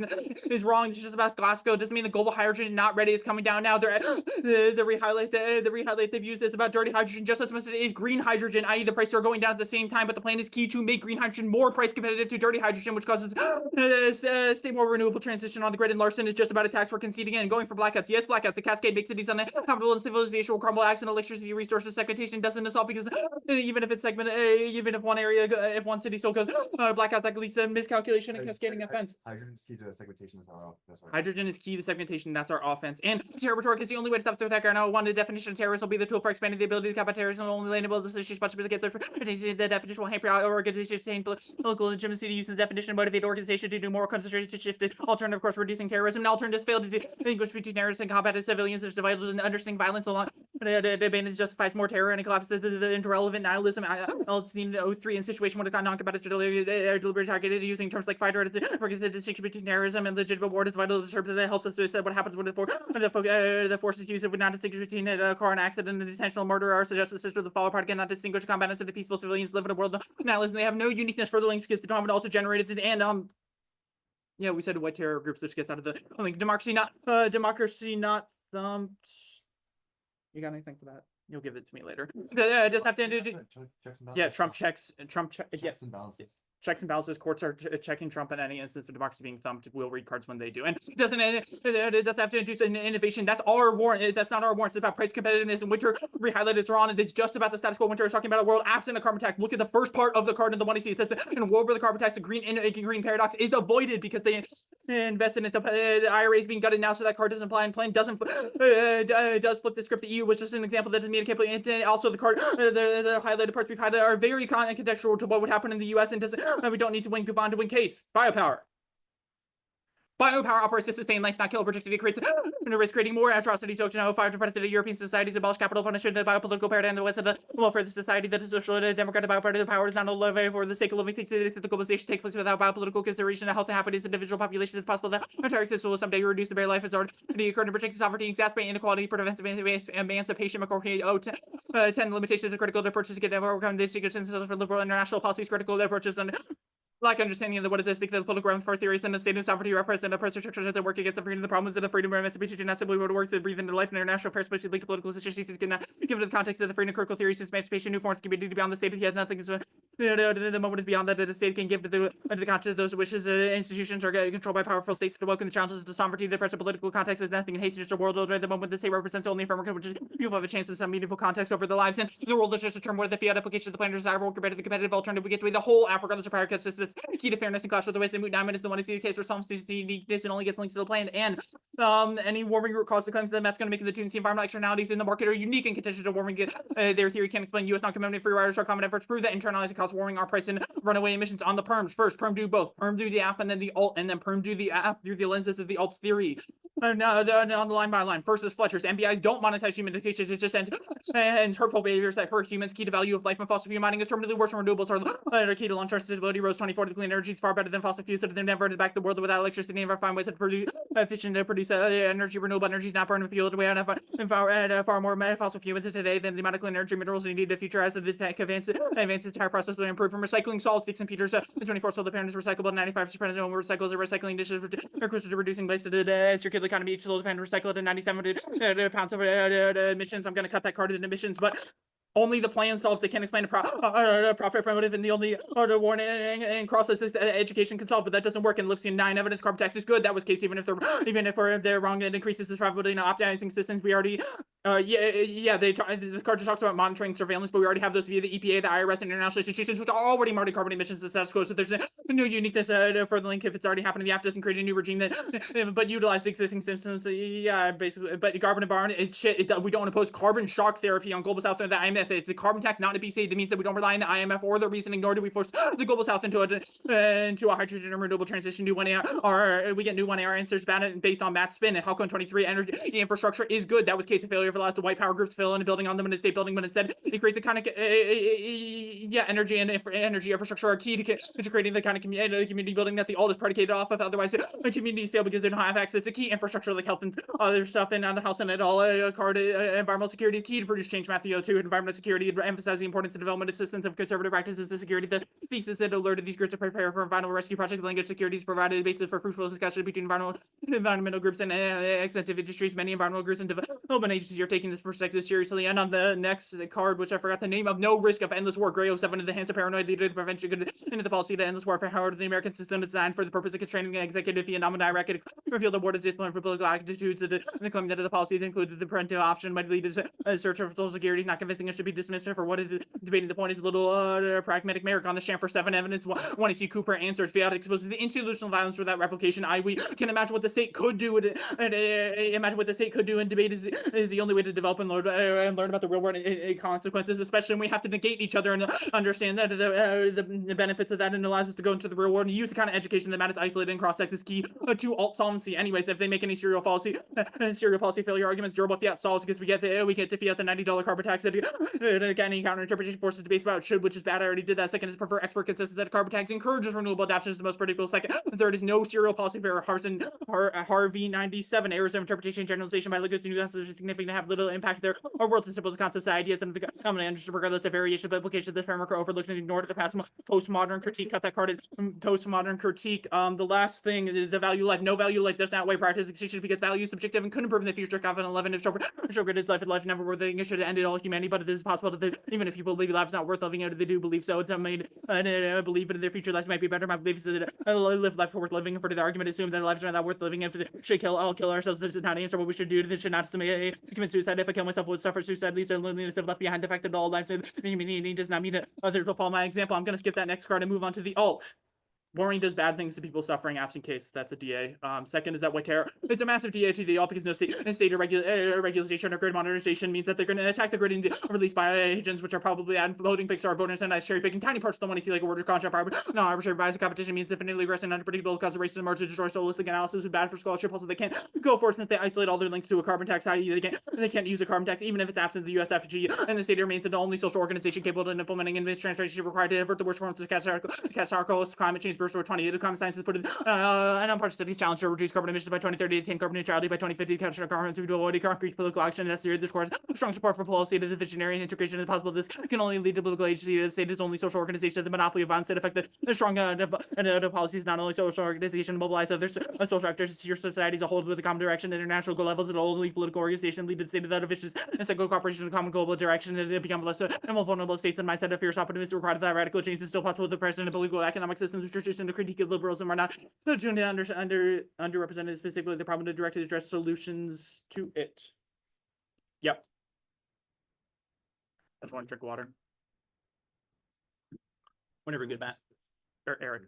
is wrong. It's just about Glasgow. Doesn't mean the global hydrogen is not ready. It's coming down now. The re-highlight they've used is about dirty hydrogen just as much as it is green hydrogen, i.e. the prices are going down at the same time, but the plan is key to make green hydrogen more price competitive to dirty hydrogen, which causes stable renewable transition on the grid. And Larson is just about a tax for conceding in. Going for blackouts. Yes, blackouts. The cascade makes cities uninhabitable and civilization will crumble. Acts and electricity resources segmentation doesn't solve because even if it's segmented, even if one city still goes blackouts, that leads to miscalculation and cascading offense. Hydrogen is key to segmentation. That's right. Hydrogen is key to segmentation. That's our offense. And terror rhetoric is the only way to stop the attacker. Now, one definition of terrorism will be the tool for expanding the ability to combat terrorism. Only landable decisions, but to get the definition will hamper organizations obtain political legitimacy to use the definition to motivate organization to do more concentration to shift it. Alternative, of course, reducing terrorism. And alternatives fail to distinguish between terrorists and combat civilians. There's vital to understanding violence along abandons justifies more terror and it collapses into relevant nihilism. Seen in 03 in situation when it got non-combative deliberate targeted using terms like fighter to forget the distinction between terrorism and legitimate war is vital to terms that helps us to say what happens when the forces used would not distinguish between a car, an accident, and an intentional murder. Our suggested system of the follow part cannot distinguish combatants and the peaceful civilians live in a world of nihilism. They have no uniqueness for the links because they don't have an auto-generated and yeah, we said white terror groups which gets out of the link. Democracy not thumped. You got anything for that? You'll give it to me later. Just have to yeah, Trump checks Checks and balances. checks and balances. Courts are checking Trump in any instance of democracy being thumped. We'll read cards when they do. And it doesn't have to induce an innovation. That's our warrant. That's not our warrant. It's about price competitiveness. And Winter re-highlighted Iran. And it's just about the status quo. Winter is talking about a world absent of carbon tax. Look at the first part of the card in the one he sees. It says in a world where the carbon tax, the green paradox is avoided because they invested in the IRA is being gutted now, so that card doesn't apply. And plan doesn't does flip the script. The EU was just an example that doesn't mean it can't play. And also the card, the highlighted parts we've highlighted are very contextual to what would happen in the U.S. and doesn't. We don't need to win Guvon to win case. Biopower. Biopower operates to sustain life, not kill. Projected it creates and risk creating more atrocities. So, fire to protest European societies, abolish capital punishment, the biopolitical paradigm, the West of the welfare of the society that is social and democratic. Biopower power is not a levy for the sake of living things. That the globalization takes place without biopolitical consideration of health and happiness of individual populations. It's possible that entire existence will someday reduce the very life it's already occurred to protect sovereignty, exacerbate inequality, prevent emancipation. McCorkey 10 limitations are critical to purchase to get overcome the secret for liberal international policies. Critical to purchase and lack understanding of what is the political ground for theories and the state and sovereignty represent oppressive structures that work against the freedom. The problems of the freedom of emancipation do not simply what works to breathe into life and international affairs, especially linked to political institutions. Given the context of the freedom of critical theories, emancipation, new forms of community beyond the state. He has nothing. The moment is beyond that the state can give to the conscience of those wishes. Institutions are controlled by powerful states to welcome the challenges of the sovereignty. The present political context is nothing and hasten just a world older. The moment the state represents only framework, which is people have a chance to some meaningful context over their lives. And the world is just a term where the fiat application of the plan desirable compared to the competitive alternative. We get to be the whole Africa, the superior consistence, key to fairness and clash with the ways. And Moot 9 minutes the one to see the case for some uniqueness and only gets linked to the plan. And any warming root cause the claims that that's going to make the students the environmental externalities in the market are unique and contentious to warming. Their theory can explain U.S. non-competitive free riders or common efforts prove that internalizing cost warming are price and runaway emissions on the perms. First, perm do both. Perm do the app and then the alt, and then perm do the app through the lenses of the alt's theory. On the line by line. First is Fletcher's. MBIs don't monetize human dictations. It's just and hurtful behaviors that hurt humans. Key to value of life and fossil fuel mining is terminally worse than renewables are key to long-term sustainability. Rose 24 to clean energy is far better than fossil fuels. So they've never back the world without electricity. Never find ways to produce efficient to produce energy. Renewable energy is not burned fuel away and far more fossil fuels today than the amount of clean energy minerals we need in the future as the tech advances the entire process will improve from recycling salts. Dixon Peters, the 24 solar panels recyclable. 95% of when recycles are recycling dishes are crucial to reducing waste to the circular economy. Each solar panel recycled at 97 pounds of emissions. I'm going to cut that card in emissions, but only the plan solves. They can't explain a profit motive, and the only warning and process education can solve. But that doesn't work. In Lipsian 9 evidence, carbon tax is good. That was case even if they're wrong. It increases the probability of optimizing systems. We already this card just talks about monitoring surveillance, but we already have those via the EPA, the IRS, and international institutions, which are already marking carbon emissions to status quo. So there's no uniqueness for the link if it's already happening. The app doesn't create a new regime that, but utilize existing systems. Basically, but carbon and barn is shit. We don't oppose carbon shock therapy on global south and the IMF. It's a carbon tax, not a BC. It means that we don't rely on the IMF or the reasoning, nor do we force the global south into a hydrogen and renewable transition. New 1AR, we get new 1AR answers based on Matt's spin. And Halcon 23 energy infrastructure is good. That was case of failure for the last. The white power groups fill in a building on them in a state building, but instead it creates a kind of energy and energy infrastructure are key to creating the kind of community building that the alt is predicated off of. Otherwise, the communities fail because they don't have access to key infrastructure like health and other stuff. And on the House Senate, environmental security is key to produce change. Matthew 2 environmental security emphasizes the importance of development assistance of conservative practices to security. The thesis that alerted these groups to prepare for environmental rescue projects. Language security is provided a basis for fruitful discussion between environmental groups and extensive industries. Many environmental groups and development agencies are taking this perspective seriously. And on the next card, which I forgot the name of, no risk of endless war. Gray 07 in the hands of paranoid leader, the prevention into the policy to endless warfare. However, the American system designed for the purpose of constraining the executive via nominal reveal the war is discipline for political attitudes. The claim that the policies included the parental option might lead to a search for social security. Not convincing it should be dismissed for what is debating. The point is a little pragmatic Merrick on the sham for 7 evidence. One is Cooper answers Fiat exposes the institutional violence without replication. We can imagine what the state could do. Imagine what the state could do, and debate is the only only way to develop and learn about the real world consequences, especially when we have to negate each other and understand that the benefits of that, and allows us to go into the real world and use the kind of education that matters isolated and cross-sex is key to alt solvency. Anyways, if they make any serial policy failure arguments durable fiat stalls, because we get to fiat the $90 carbon tax that again any counter interpretation forces debates about should, which is bad. I already did that. Second is prefer expert consensus that carbon tax encourages renewable adoption is the most predictable. Second, third is no serial policy failure. Harvey 97 errors of interpretation and generalization by linguists and nuances are significant to have little impact there. Our world's as simple as concepts, ideas, and the common understood regardless of variation of implication of this framework are overlooked and ignored at the past postmodern critique. Cut that carded postmodern critique. The last thing, the value life. No value life does not weigh practice extinction because value is subjective and couldn't prove in the future. Calvin 11 if show good is life never worth living. It should have ended all humanity, but it is possible that even if people believe life's not worth living, they do believe so. It's made believe in their future life might be better. My belief is that live life worth living. For the argument, assume that lives are not worth living. If should kill, I'll kill ourselves. This is not an answer. What we should do. This should not commit suicide. If I kill myself, would suffer suicide. Least loneliness of left behind. The fact that all lives does not mean that others will follow my example. I'm gonna skip that next card and move on to the alt. Warring does bad things to people suffering absent case. That's a DA. Second is that white terror. It's a massive DA to the all because no state regulation or grid modernization means that they're going to attack the grid and release bioagents, which are probably adding voting Pixar voters and cherry picking tiny parts of the money. See like a word contract. No arbitrary bias competition means infinitely aggressive and unpredictable cause of racism and to destroy holistic analysis is bad for scholarship. Also, they can't go for it since they isolate all their links to a carbon tax. I.e., they can't use a carbon tax even if it's absent of the USFG, and the state remains the only social organization capable of implementing and translation required to avert the worst forms of catastrophic climate change. Burst over 28. The climate sciences put it and on part studies challenge to reduce carbon emissions by 2030, attain carbon neutrality by 2050, capture carbon to avoid concrete political action. That's the discourse. Strong support for policy that the visionary and integration is possible. This can only lead to political agency. The state is only social organization. The monopoly of bonds that affect the strong policies, not only social organization, mobilize other social actors, your society as a whole with a common direction. International goal levels, it'll only political organization lead to the state of that vicious and cyclical cooperation in a common global direction. And it become less and more vulnerable states and mindset of fierce optimism required that radical change is still possible. The president of political economic systems, tradition to critique of liberalism are not underrepresented, specifically the problem to directly address solutions to it. Yep. I just want to drink water. Whenever you're good, Matt. Or Eric.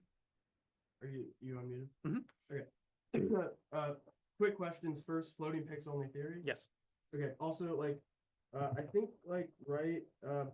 Are you unmuted? Mhm. Okay. Quick questions first. Floating pix only theory. Yes. Okay. Also, like, I think like right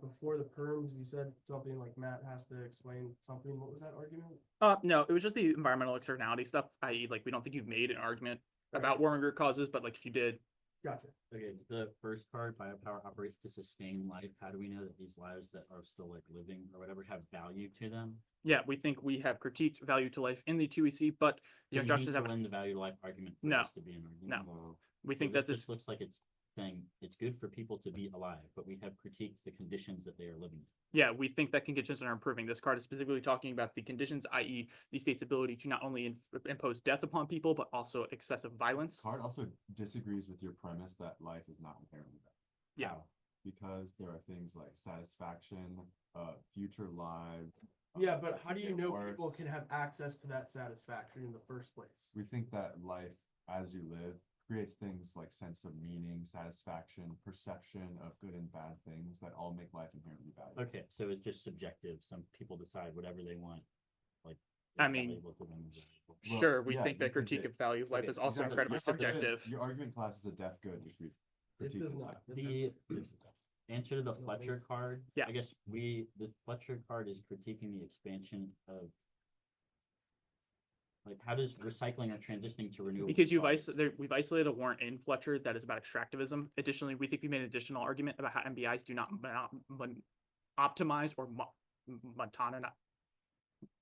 before the perms, you said something like Matt has to explain something. What was that argument? No, it was just the environmental externality stuff. I.e., like we don't think you've made an argument about warming root causes, but like if you did. Gotcha. Okay, the first card, Biopower operates to sustain life. How do we know that these lives that are still like living or whatever have value to them? Yeah, we think we have critiqued value to life in the 2EC, but the So injunctions have have win the value to life argument for No. this to be an argument. No. We So think that this just looks like it's saying it's good for people to be alive, but we have critiqued the conditions that they are living in. Yeah, we think that conditions are improving. This card is specifically talking about the conditions, i.e., the state's ability to not only impose death upon people, but also excessive violence. Card also disagrees with your premise that life is not inherently bad. Yeah. How? Because there are things like satisfaction, future lives. Yeah, but how do you know works. people can have access to that satisfaction in the first place? We think that life as you live creates things like sense of meaning, satisfaction, perception of good and bad things that all make life inherently valuable. Okay, so it's just subjective. Some people decide whatever they want. Like, I is mean, valuable to them is valuable. Well, Sure, we yeah, think we that critique of value of life okay, is also exactly. incredibly Your argument- subjective. Your argument class is a deaf good, which we've It critiqued does as not. well. The answer to the Fletcher card. Yeah. I guess the Fletcher card is critiquing the expansion of like how does recycling or transitioning to renewable Because sources- we've isolated a warrant in Fletcher that is about extractivism. Additionally, we think we made an additional argument about how MBIs do not optimize or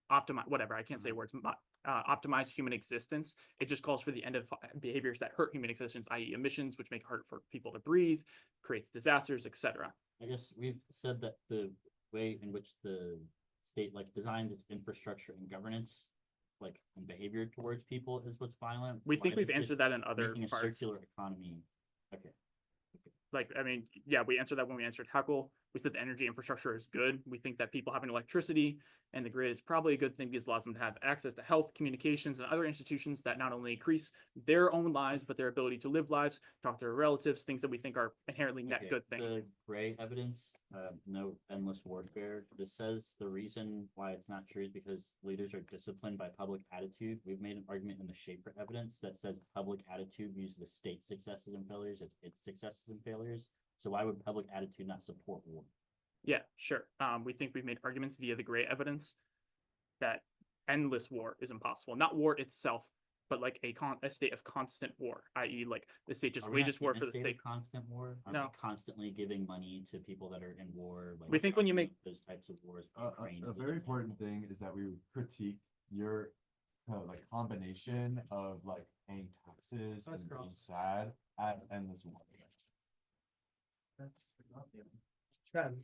optimize, whatever, I can't say words, optimize human existence. It just calls for the end of behaviors that hurt human existence, i.e. emissions, which make it hard for people to breathe, creates disasters, etc. I guess we've said that the way in which the state like designs its infrastructure and governance, like and behavior towards people is what's violent. We think Why we've does answered it that in other making a parts. circular economy. Okay. Like, I mean, yeah, we answered that when we answered Heckle. We said the energy infrastructure is good. We think that people having electricity and the grid is probably a good thing because it allows them to have access to health, communications, and other institutions that not only increase their own lives, but their ability to live lives, talk to their relatives, things that we think are inherently net Okay, good things. The gray evidence, no endless warfare. This says the reason why it's not true is because leaders are disciplined by public attitude. We've made an argument in the Schaefer evidence that says public attitude views the state's successes and failures, its successes and failures. So why would public attitude not support war? Yeah, sure. We think we've made arguments via the gray evidence that endless war is impossible. Not war itself, but like a state of constant war, i.e., like the state just Are we not wages war in a for the state state. of constant war? Aren't No. we constantly giving money to people that are in war? Like, We think when you make- those types of wars, A Ukraine is very an important example. thing is that we critique your like combination of like paying taxes That's and being gross. sad as endless war. That's Chad.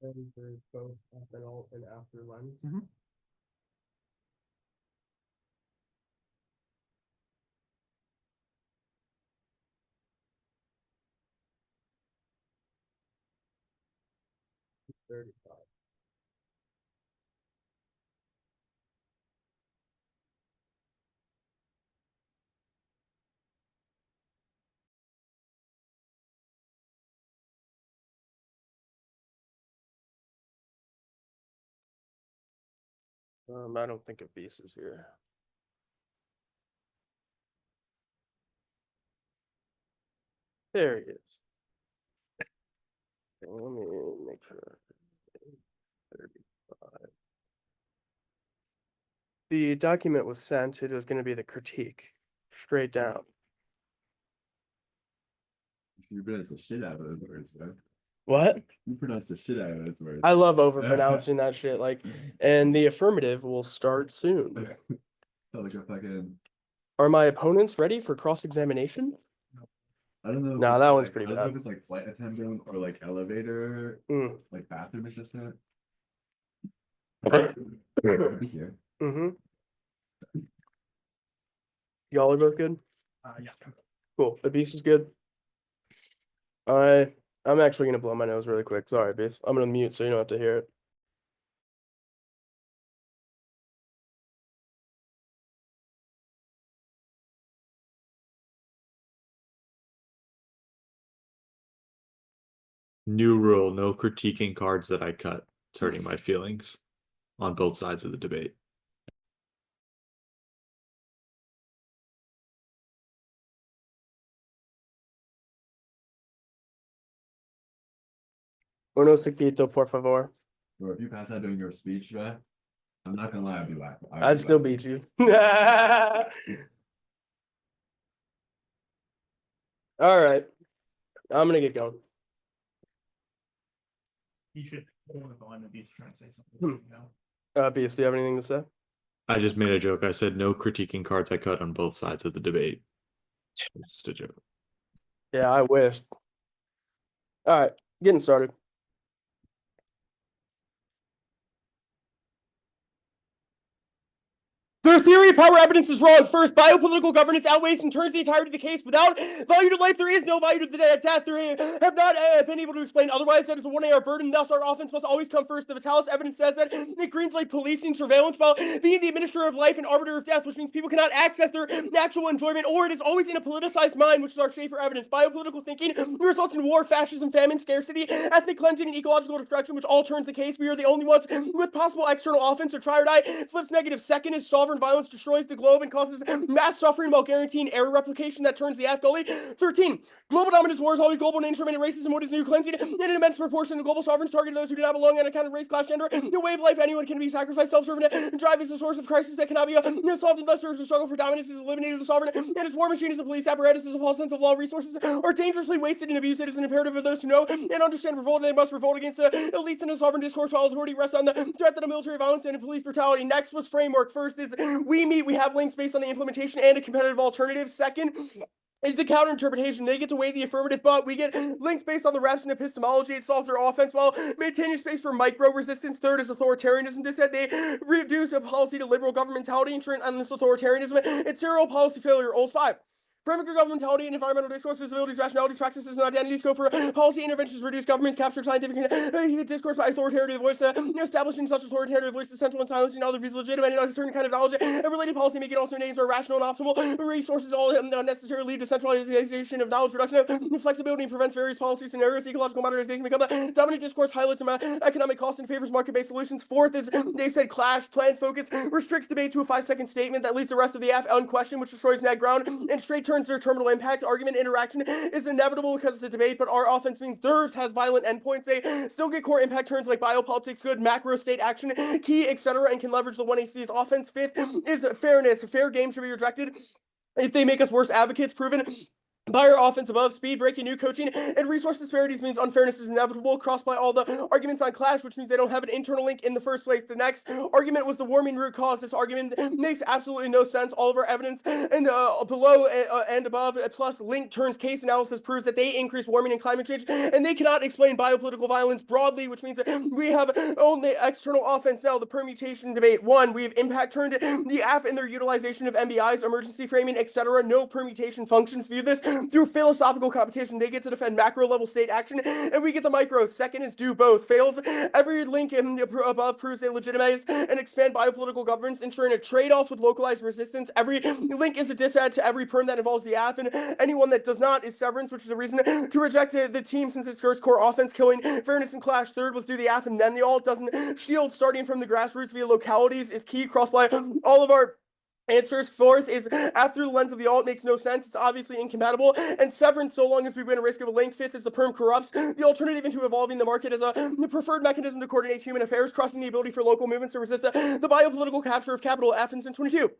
And there's both ethanol and after lens. $35. I don't think a beast is here. There he is. Okay, let me make sure. 35. The document was sent. It was going to be the critique, straight down. You pronounce the shit out of those words, bro. What? You pronounce the shit out of those words. I love overpronouncing that shit. Like, and the affirmative will start soon. Felt like a fucking. Are my opponents ready for cross-examination? I don't know. if Nah, it's that one's like- pretty I don't know bad. if it's like flight attendant or like elevator, Mm. like bathroom assistant. Mm-hmm. Be here. Y'all are both good? Yeah. Cool. The beast is good. I'm actually gonna blow my nose really quick. Sorry, beast. I'm gonna mute so you don't have to hear it. New rule, no critiquing cards that I cut. It's hurting my feelings on both sides of the debate. Uno sequito, por favor. Or if you pass out during your speech, right? I'm not gonna lie, I'd be laughing. I'd still beat you. All right. I'm gonna get going. You should go on the beach trying to say something. Hmm. You know? Beast, do you have anything to say? I just made a joke. I said no critiquing cards I cut on both sides of the debate. Just a joke. Yeah, I wished. All right, getting started. Their theory of power evidence is wrong. First, biopolitical governance outweighs and turns the entirety of the case. Without value to life, there is no value to the death. They have not been able to explain otherwise. That is a 1 AR burden. Thus, our offense must always come first. The Vitalis evidence says that Greens like policing surveillance while being the administrator of life and arbiter of death, which means people cannot access their natural enjoyment, or it is always in a politicized mind, which is our Schaefer evidence. Biopolitical thinking results in war, fascism, famine, scarcity, ethnic cleansing, and ecological destruction, which all turns the case. We are the only ones with possible external offense or try or die. Flips negative. Second is sovereign violence destroys the globe and causes mass suffering while guaranteeing error replication that turns the F goalie. 13. Global dominance war is always global in nature, and racism, what is new cleansing, in an immense proportion. The global sovereigns target those who do not belong on account of race, class, gender. No way of life anyone can be sacrificed. Self-serving drive is the source of crisis that cannot be solved unless there is a struggle for dominance is eliminated. The sovereign and its war machine is a police apparatus is a false sense of law. Resources are dangerously wasted and abused. It is an imperative of those who know and understand revolt. They must revolt against the elites and the sovereign discourse while authority rests on the threat that of military violence and police brutality. Next was framework. First is we have links based on the implementation and a competitive alternative. Second is the counter interpretation. They get to weigh the affirmative, but we get links based on the reps and epistemology. It solves their offense while maintaining space for micro resistance. Third is authoritarianism. They said they reduce a policy to liberal governmentality and turn on this authoritarianism. It's serial policy failure. Old 5. Framework of governmentality and environmental discourse, visibilities, rationalities, practices, and identities go for policy interventions, reduce governments, capture scientific discourse by authoritative voice, establishing such authoritative voice, essential and silencing other views legitimate a certain kind of knowledge, and related policy making alternate names are rational and optimal. Resources all unnecessarily lead to centralization of knowledge, reduction of flexibility, and prevents various policy scenarios. Ecological modernization become the dominant discourse, highlights economic cost and favors market-based solutions. Fourth is they said clash, plan, focus, restricts debate to a 5-second statement that leaves the rest of the F unquestioned, which destroys net ground and straight turns their terminal impact. Argument interaction is inevitable because it's a debate, but our offense means theirs has violent endpoints. They still get core impact turns like biopolitics, good macro state action, key, etc., and can leverage the 1AC's offense. Fifth is fairness. Fair game should be rejected if they make us worse advocates, proven by our offense above. Speed, breaking, new coaching, and resource disparities means unfairness is inevitable. Crossed by all the arguments on clash, which means they don't have an internal link in the first place. The next argument was the warming root cause. This argument makes absolutely no sense. All of our evidence and below and above plus link turns case analysis proves that they increase warming and climate change, and they cannot explain biopolitical violence broadly, which means that we have only external offense. Now the permutation debate. 1, we have impact turned the AF in their utilization of MBIs, emergency framing, etc. No permutation functions. View this through philosophical competition. They get to defend macro level state action, and we get the micro. Second is do both. Fails. Every link in the above proves they legitimize and expand biopolitical governance, ensuring a trade-off with localized resistance. Every link is a disadd to every perm that involves the AF, and anyone that does not is severance, which is a reason to reject the team since it skirts core offense, killing fairness and clash. Third was do the AF and then the alt. Doesn't shield starting from the grassroots via localities is key. Cross by all of our answers. Fourth is after the lens of the alt makes no sense. It's obviously incompatible. And severance so long as we win a risk of a link. Fifth is the perm corrupts. The alternative into evolving the market as a preferred mechanism to coordinate human affairs, crossing the ability for local movements to resist the biopolitical capture of capital. Athens in 22.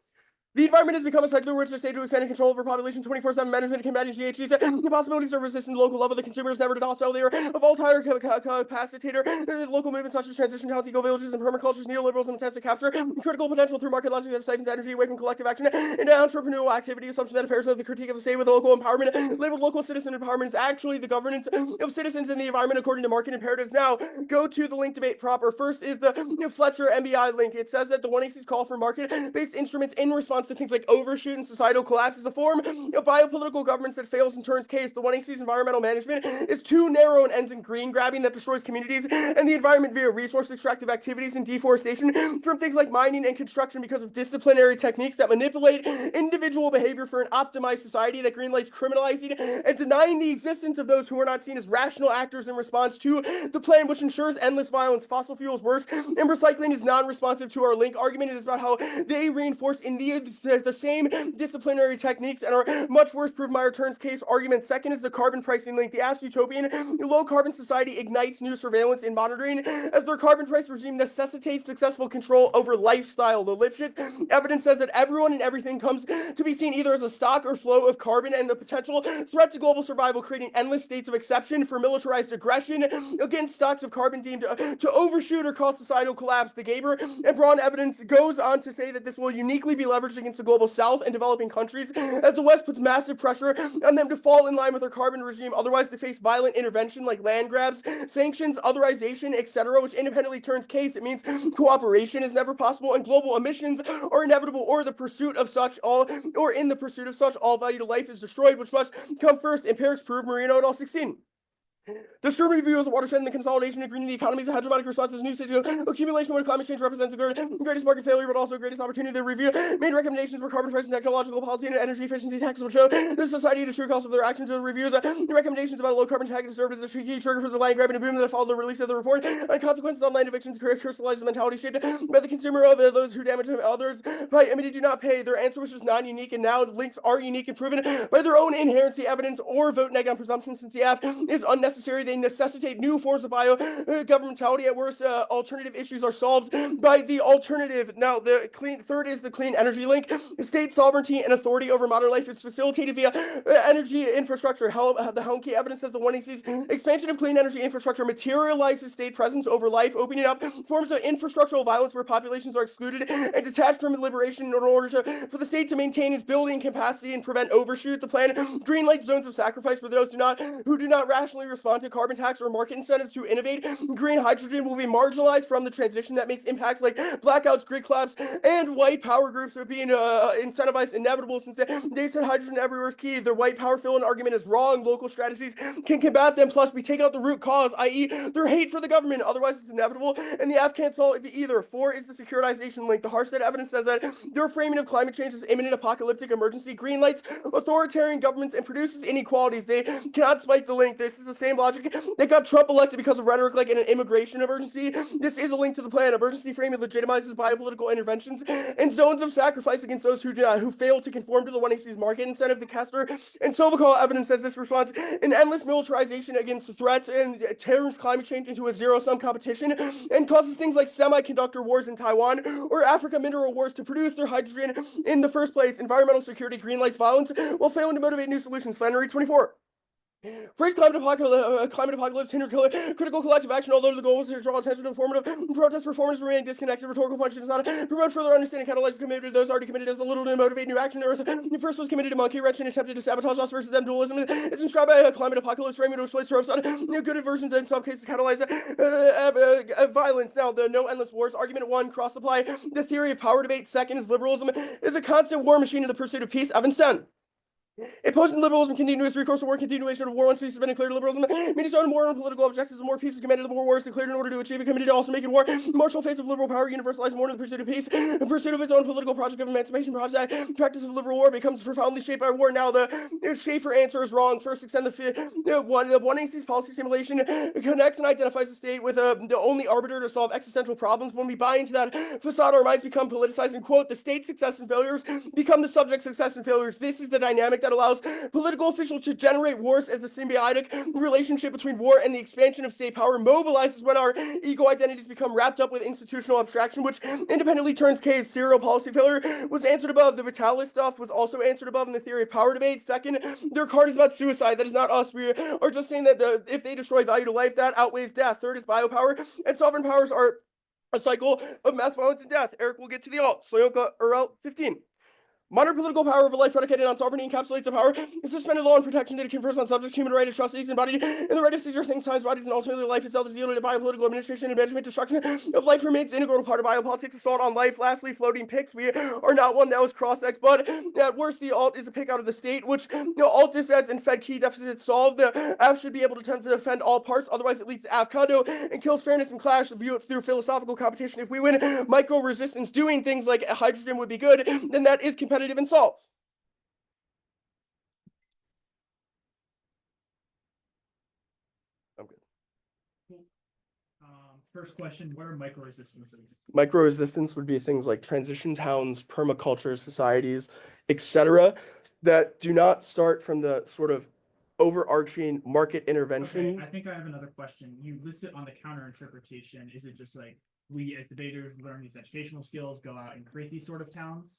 The environment has become a secular which the state to expand control over population 24/7 management combating GHGs. The possibilities of resistance at local level. The consumer is never docile. They are a volatile capacitator. Local movements such as transition towns, eco-villages, and permacultures, neoliberalism attempts to capture critical potential through market logic that siphons energy away from collective action into entrepreneurial activity. Assumption that appears with the critique of the state with local empowerment. Labeled local citizen empowerment is actually the governance of citizens in the environment according to market imperatives. Now, go to the link debate proper. First is the Fletcher MBI link. It says that the 1AC's call for market-based instruments in response to things like overshoot and societal collapse is a form of biopolitical governance that fails and turns case. The 1AC's environmental management is too narrow and ends in green grabbing that destroys communities and the environment via resource extractive activities and deforestation from things like mining and construction because of disciplinary techniques that manipulate individual behavior for an optimized society. That greenlights criminalizing and denying the existence of those who are not seen as rational actors in response to the plan, which ensures endless violence. Fossil fuels worse and recycling is non-responsive to our link argument. It is about how they reinforce in the same disciplinary techniques and are much worse proven by our turns case argument. Second is the carbon pricing link. The ass utopian low carbon society ignites new surveillance and monitoring as their carbon price regime necessitates successful control over lifestyle. The Lipschitz evidence says that everyone and everything comes to be seen either as a stock or flow of carbon and the potential threat to global survival, creating endless states of exception for militarized aggression against stocks of carbon deemed to overshoot or cause societal collapse. The Gaber and Braun evidence goes on to say that this will uniquely be leveraged against the global south and developing countries, as the West puts massive pressure on them to fall in line with their carbon regime, otherwise to face violent intervention like land grabs, sanctions, otherization, etc., which independently turns case. It means cooperation is never possible, and global emissions are inevitable, or in the pursuit of such, all value to life is destroyed, which must come first. Empirics prove. Marino et al. 16. Disturbing views of watershed and the consolidation of greening the economy is a hegemonic response to this new stage of accumulation where climate change represents the greatest market failure, but also the greatest opportunity. The review made recommendations for carbon price and technological policy and energy efficiency taxes will show the society the true cost of their actions. The reviews recommendations about a low carbon tax served as a key trigger for the land grab and a boom that followed the release of the report, and consequences on land evictions crystallized the mentality shaped by the consumer of those who damage others by immunity do not pay. Their answer was just non-unique, and now links are unique and proven by their own inherency evidence, or vote neg on presumption, since the F is unnecessary. They necessitate new forms of governmentality. At worst, alternative issues are solved by the alternative. Now, the third is the clean energy link. State sovereignty and authority over modern life is facilitated via energy infrastructure. The Helmke evidence says the 180's expansion of clean energy infrastructure materializes state presence over life, opening up forms of infrastructural violence where populations are excluded and detached from liberation in order for the state to maintain its building capacity and prevent overshoot. The plan greenlight zones of sacrifice for those who do not rationally respond to carbon tax or market incentives to innovate. Green hydrogen will be marginalized from the transition. That makes impacts like blackouts, grid collapse, and white power groups are being incentivized inevitable, since they said hydrogen everywhere is key. Their white power fill-in argument is wrong. Local strategies can combat them. Plus, we take out the root cause, i.e. their hate for the government. Otherwise, it's inevitable, and the F can't solve it either. 4 is the securitization link. The Harstead evidence says that their framing of climate change is imminent apocalyptic emergency. Green lights authoritarian governments and produces inequalities. They cannot spike the link. This is the same logic that got Trump elected because of rhetoric like an immigration emergency. This is a link to the plan. Emergency framing legitimizes biopolitical interventions and zones of sacrifice against those who fail to conform to the 180's market incentive. The Kester and Sovokal evidence says this response an endless militarization against threats and turns climate change into a zero-sum competition and causes things like semiconductor wars in Taiwan or Africa mineral wars to produce their hydrogen in the first place. Environmental security greenlights violence while failing to motivate new solutions. Flannery 24. Phrase climate apocalypse hinder critical collective action, although the goal was to draw attention to informative protest performers remain disconnected. Rhetorical function is not promote further understanding, catalyze committed to those already committed as a little to motivate new action. Earth first was committed to monkey wrench and attempted to sabotage us versus them dualism. It's described by a climate apocalypse framing which places tropes on good aversions in some cases catalyze violence. Now, the no endless wars argument 1, cross supply the theory of power debate. 2nd is liberalism is a constant war machine in the pursuit of peace. Evanston. Opposing liberalism, continuous recourse to war, continuation of war once peace has been declared. Liberalism means own more political objectives, more peace is commanded, the more war is declared in order to achieve it, committed to also making war. Martial phase of liberal power universalized more in the pursuit of peace. In pursuit of its own political project of emancipation, practice of liberal war becomes profoundly shaped by war. Now, the Schaefer answer is wrong. First, extend the 180's policy simulation connects and identifies the state with the only arbiter to solve existential problems. When we buy into that facade, our minds become politicized and, quote, the state's success and failures become the subject's success and failures. This is the dynamic that allows political officials to generate wars, as the symbiotic relationship between war and the expansion of state power mobilizes when our ego identities become wrapped up with institutional abstraction, which independently turns case. Serial policy failure was answered above. The Vitalis stuff was also answered above in the theory of power debate. 2nd, their card is about suicide. That is not us. We are just saying that if they destroy value to life, that outweighs death. 3rd is biopower, and sovereign powers are a cycle of mass violence and death. Eric will get to the alt. Soyoka Urel 15. Modern political power over life predicated on sovereignty encapsulates the power and suspended law and protection that it confers on subjects, human right, atrocities, embodied in the right of seizure of things, times, bodies, and ultimately life itself is yielded to biopolitical administration and management. Destruction of life remains an integral part of biopolitics. Assault on life. Lastly, floating picks. We are not one that was cross-ex, but at worst, the alt is a pick out of the state, which alt dissets and Fed key deficits solve. The F should be able to attempt to defend all parts, otherwise it leads to AF condo and kills fairness and clash. View it through philosophical competition. If we win micro resistance, doing things like hydrogen would be good, then that is competitive in salts. I'm good. First question, what are micro resistances? Micro resistance would be things like transition towns, permaculture societies, etc., that do not start from the sort of overarching market intervention. Okay, I think I have another question. You listed on the counter interpretation. Is it just like we as debaters learn these educational skills, go out and create these sort of towns?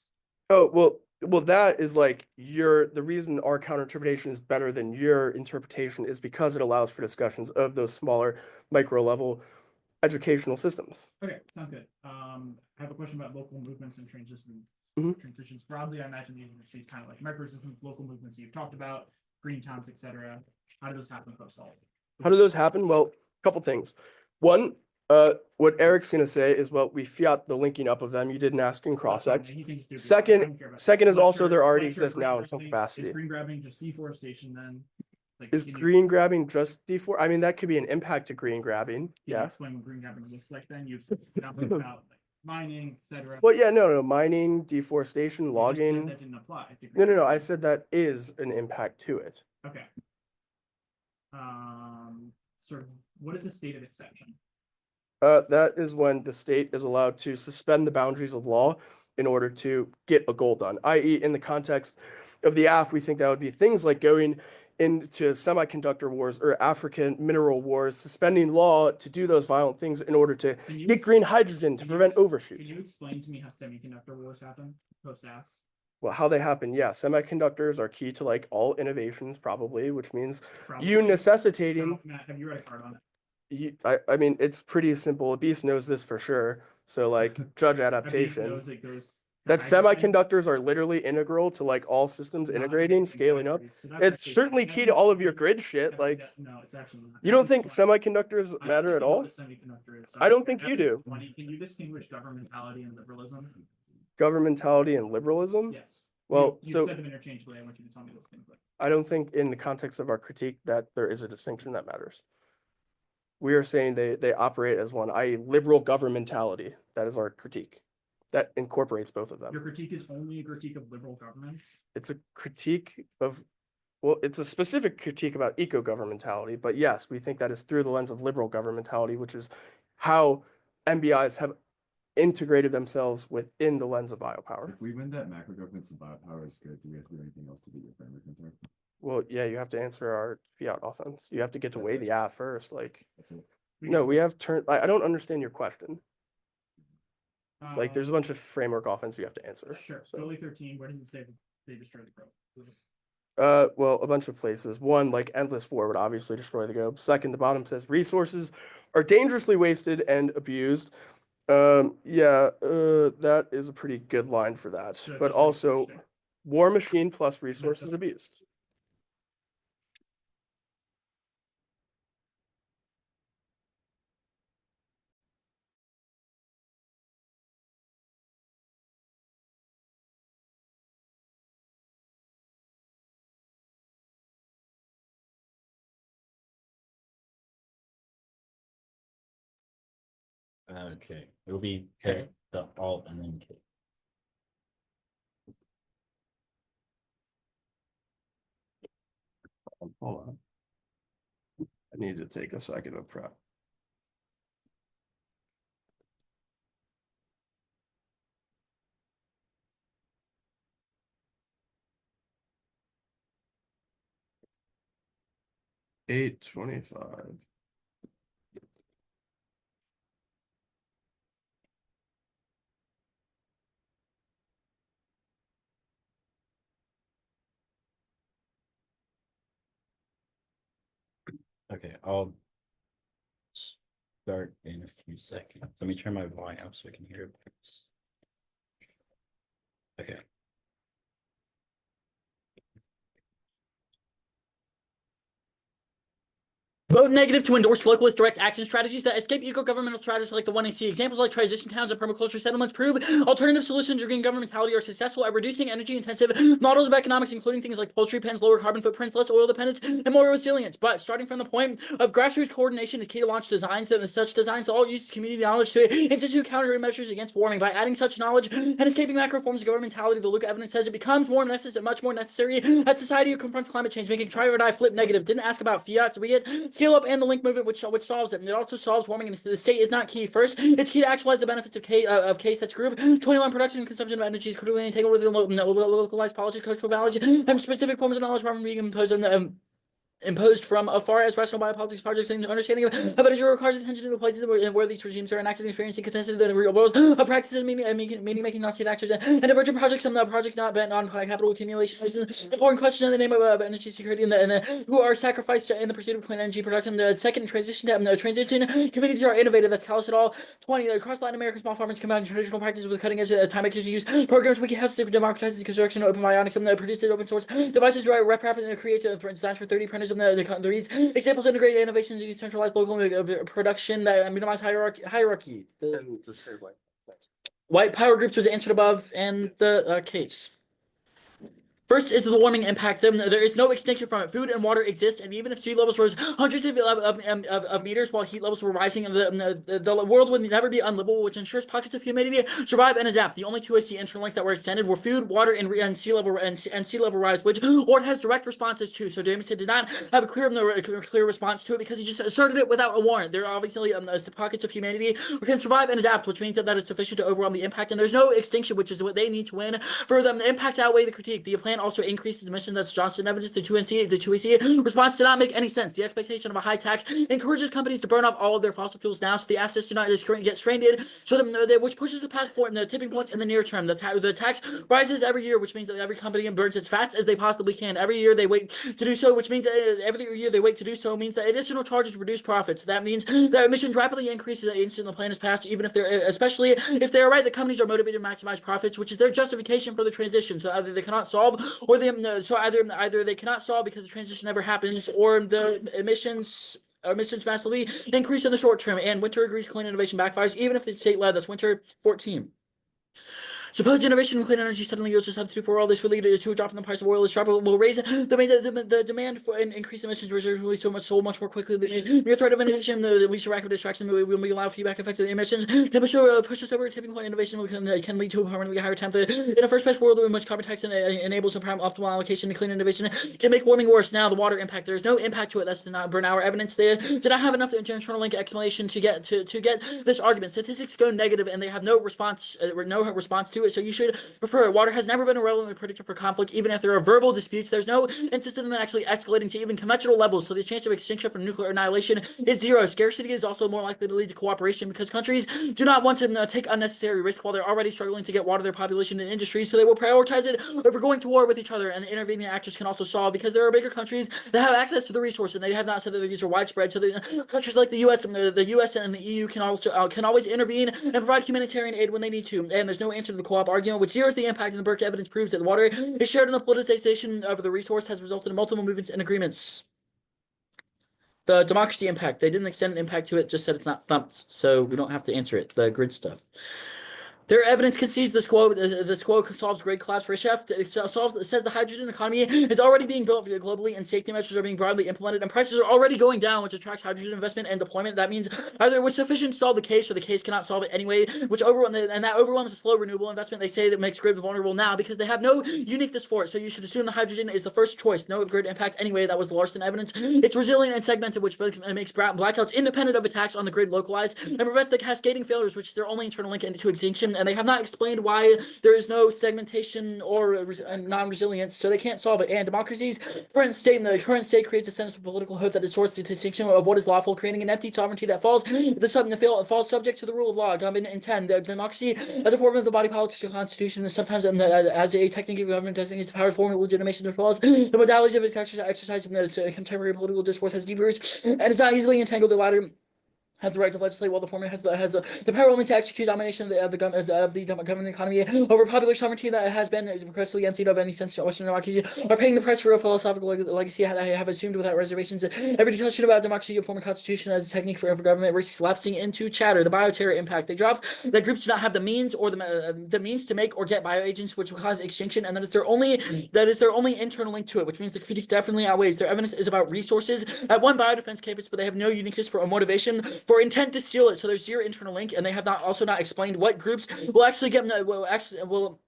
Oh, well, that is like the reason our counter interpretation is better than your interpretation is because it allows for discussions of those smaller micro level educational systems. Okay, sounds good. I have a question about local movements and Mhm. transitions. Broadly, I imagine these kind of like micro-resistant local movements that you've talked about, green towns, etc. How do those happen post-all? How do those happen? Well, a couple things. One, what Eric's gonna say is, well, we fiat the linking up of them. You didn't ask in cross-ex. Second is also there already exists now in some capacity. Is green grabbing just deforestation then? Like, Is can you- green grabbing just I mean, that could be an impact to green grabbing. Can you Yeah. explain what green grabbing looks like then? You've said numbers about like mining, etc. Well, yeah, no, mining, deforestation, You just said logging. that didn't apply to No, green I grabbing. said that is an impact to it. Okay. Sort of, what is the state of exception? That is when the state is allowed to suspend the boundaries of law in order to get a goal done, i.e. in the context of the AF, we think that would be things like going into semiconductor wars or African mineral wars, suspending law to do those violent things in order to Can you get ex- green hydrogen to can you prevent ex- overshoot. Can you explain to me how semiconductor wars happen post-AF? Well, how they happen, yeah. Semiconductors are key to like all innovations, probably, which means Probably. you necessitating. Now, Matt, have you read a card on it? I mean, it's pretty simple. Beast knows this for sure. So like judge A beast adaptation. knows it goes to That hydrogen, semiconductors are literally integral to like all systems not integrating, using scaling up. batteries. So that's It's actually- certainly that key to all of your explains- grid shit. that- Like, no, it's actually not. you That don't think explains- semiconductors I don't matter think at you know all? what a semiconductor is. I don't think you do. Can you distinguish governmentality and liberalism? Governmentality and liberalism? Yes. Well, you so said them interchangeably. I want you to tell me those things. I don't think in the context of our critique that there is a distinction that matters. We are saying they operate as one, i.e. liberal governmentality. That is our critique. That incorporates both of them. Your critique is only a critique of liberal governments. It's a critique of, well, it's a specific critique about eco-governmentality, but yes, we think that is through the lens of liberal governmentality, which is how MBIs have integrated themselves within the lens of biopower. If we win that macro governance and biopower is good, do we have to do anything else to beat your framework concern? Well, yeah, you have to answer our fiat offense. You have to get to weigh the AF first. Like, That's it. no, we have turned, I don't understand your question. Like, there's a Um, bunch of framework offense you have to answer. Sure. So. Goalie 13. Where does it say that they destroy the growth? Well, a bunch of places. One, like endless war would obviously destroy the globe. Second, the bottom says resources are dangerously wasted and abused. That is a pretty good line for that. So it's But just also, resource war machine plus resources just- abused. Okay, it'll be hit the alt and then K. Hold on. I need to take a second of prep. $8.25. Okay, I'll start in a few seconds. Let me turn my volume up so I can hear it. Okay. Vote negative to endorse localist direct action strategies that escape eco-governmental strategies like the one I see. Examples like transition towns and permaculture settlements prove alternative solutions to green governmentality are successful at reducing energy-intensive models of economics, including things like poultry pens, lower carbon footprints, less oil dependence, and more resilience. But starting from the point of grassroots coordination is key to launch designs that such designs all use community knowledge to institute countermeasures against warming. By adding such knowledge and escaping macro forms of governmentality, the Luca evidence says it becomes more necessary, much more necessary as society confronts climate change, making try or die flip negative. Didn't ask about fiat, so we get scale up and the link movement, which solves it. And it also solves warming, and the state is not key. First, it's key to actualize the benefits of K such group. 21 production and consumption of energy is critically integral with the localized policy, cultural values, and specific forms of knowledge from being imposed on the imposed from afar as rational biopolitics projects and understanding of energy requires attention to the places where these regimes are enacted and experiencing contested in the real world of practices meaning making not state actors and emergent projects and the projects not bent on capital accumulation. It's an important question in the name of energy security and the who are sacrificed in the pursuit of clean energy production. The second transition communities are innovative as callous at all. 20 across Latin America, small farmers combine traditional practices with cutting edge time makers use programs wiki houses democratizes construction open bionics and produces open source devices rapidly creates designs for 3D printers and the reads examples integrate innovations in decentralized local production that minimize hierarchy. The white power groups was answered above and the case. First is the warming impact. There is no extinction from it. Food and water exist, and even if sea levels rose hundreds of meters while heat levels were rising, the world would never be unlivable, which ensures pockets of humanity survive and adapt. The only two AC interlinks that were extended were food, water, and sea level rise, which Ord has direct responses to. So Jameson did not have a clear response to it because he just asserted it without a warrant. There are obviously pockets of humanity who can survive and adapt, which means that is sufficient to overwhelm the impact, and there's no extinction, which is what they need to win for them. The impact outweigh the critique. The plan also increases emissions. That's Johnson evidence. The 2AC response did not make any sense. The expectation of a high tax encourages companies to burn up all of their fossil fuels now, so the assets do not get stranded. So which pushes the path forward in the tipping point in the near term. The tax rises every year, which means that every company burns as fast as they possibly can. Every year they wait to do so, which means that every year they wait to do so means that additional charges reduce profits. That means that emissions rapidly increases the instant the plan is passed, even if especially if they are right, the companies are motivated to maximize profits, which is their justification for the transition. So either they cannot solve, or either they cannot solve because the transition never happens, or the emissions massively increase in the short term. And Winter agrees clean innovation backfires, even if it's state led. That's Winter 14. Supposed innovation in clean energy suddenly yields a substitute for oil. This will lead to a drop in the price of oil. This drop will raise the demand for increased emissions reserves will be so much more quickly. The mere threat of innovation, the least rapid distraction will allow feedback effects of the emissions. Can push us over a tipping point. Innovation can lead to a permanently higher temp. In a first-place world in which carbon tax enables a optimal allocation to clean innovation, can make warming worse. Now, the water impact. There is no impact to it. That's not burn our evidence. They did not have enough internal link explanation to get this argument. Statistics go negative, and they have no response to it. So you should prefer it. Water has never been a relevant predictor for conflict, even if there are verbal disputes. There's no instance of them actually escalating to even conventional levels. So the chance of extinction from nuclear annihilation is zero. Scarcity is also more likely to lead to cooperation because countries do not want to take unnecessary risk while they're already struggling to get water their population and industry. So they will prioritize it over going to war with each other. And the intervening actors can also solve because there are bigger countries that have access to the resource, and they have not said that these are widespread. So the countries like the U.S. and the U.S. and the EU can also can always intervene and provide humanitarian aid when they need to. And there's no answer to the co-op argument, which zeroes the impact, and the Burke evidence proves that the water is shared in the politicization of the resource has resulted in multiple movements and agreements. The democracy impact, they didn't extend an impact to it, just said it's not thumped, so we don't have to answer it. The grid stuff. Their evidence concedes the SQO solves grade collapse for a chef. It says the hydrogen economy is already being built globally, and safety measures are being broadly implemented, and prices are already going down, which attracts hydrogen investment and deployment. That means either it was sufficient to solve the case, or the case cannot solve it anyway, and that overwhelms the slow renewable investment. They say that makes grid vulnerable now because they have no uniqueness for it. So you should assume the hydrogen is the first choice. No grid impact anyway. That was the Larson evidence. It's resilient and segmented, which makes blackouts independent of attacks on the grid localized and prevents the cascading failures, which is their only internal link into extinction. And they have not explained why there is no segmentation or non-resilience, so they can't solve it. And democracy's current state creates a sense of political hope that distorts the distinction of what is lawful, creating an empty sovereignty that falls subject to the rule of law. Government in 10. The democracy as a form of the body politic constitution is sometimes as a technique of government designates the power form of legitimation as well as the modalities of its exercise in the contemporary political discourse has deep roots and is not easily entangled. The latter has the right to legislate, while the former has the power only to execute domination of the government economy over popular sovereignty that has been progressively emptied of any sense to Western democracy, are paying the price for a philosophical legacy I have assumed without reservations. Every discussion about democracy or former constitution as a technique for government risks lapsing into chatter. The bioterror impact. They dropped that groups do not have the means or the means to make or get bioagents, which will cause extinction, and that is their only internal link to it, which means the critique definitely outweighs. Their evidence is about resources at one biodefense campus, but they have no uniqueness for a motivation for intent to steal it. So there's zero internal link, and they have not explained what groups will actually get will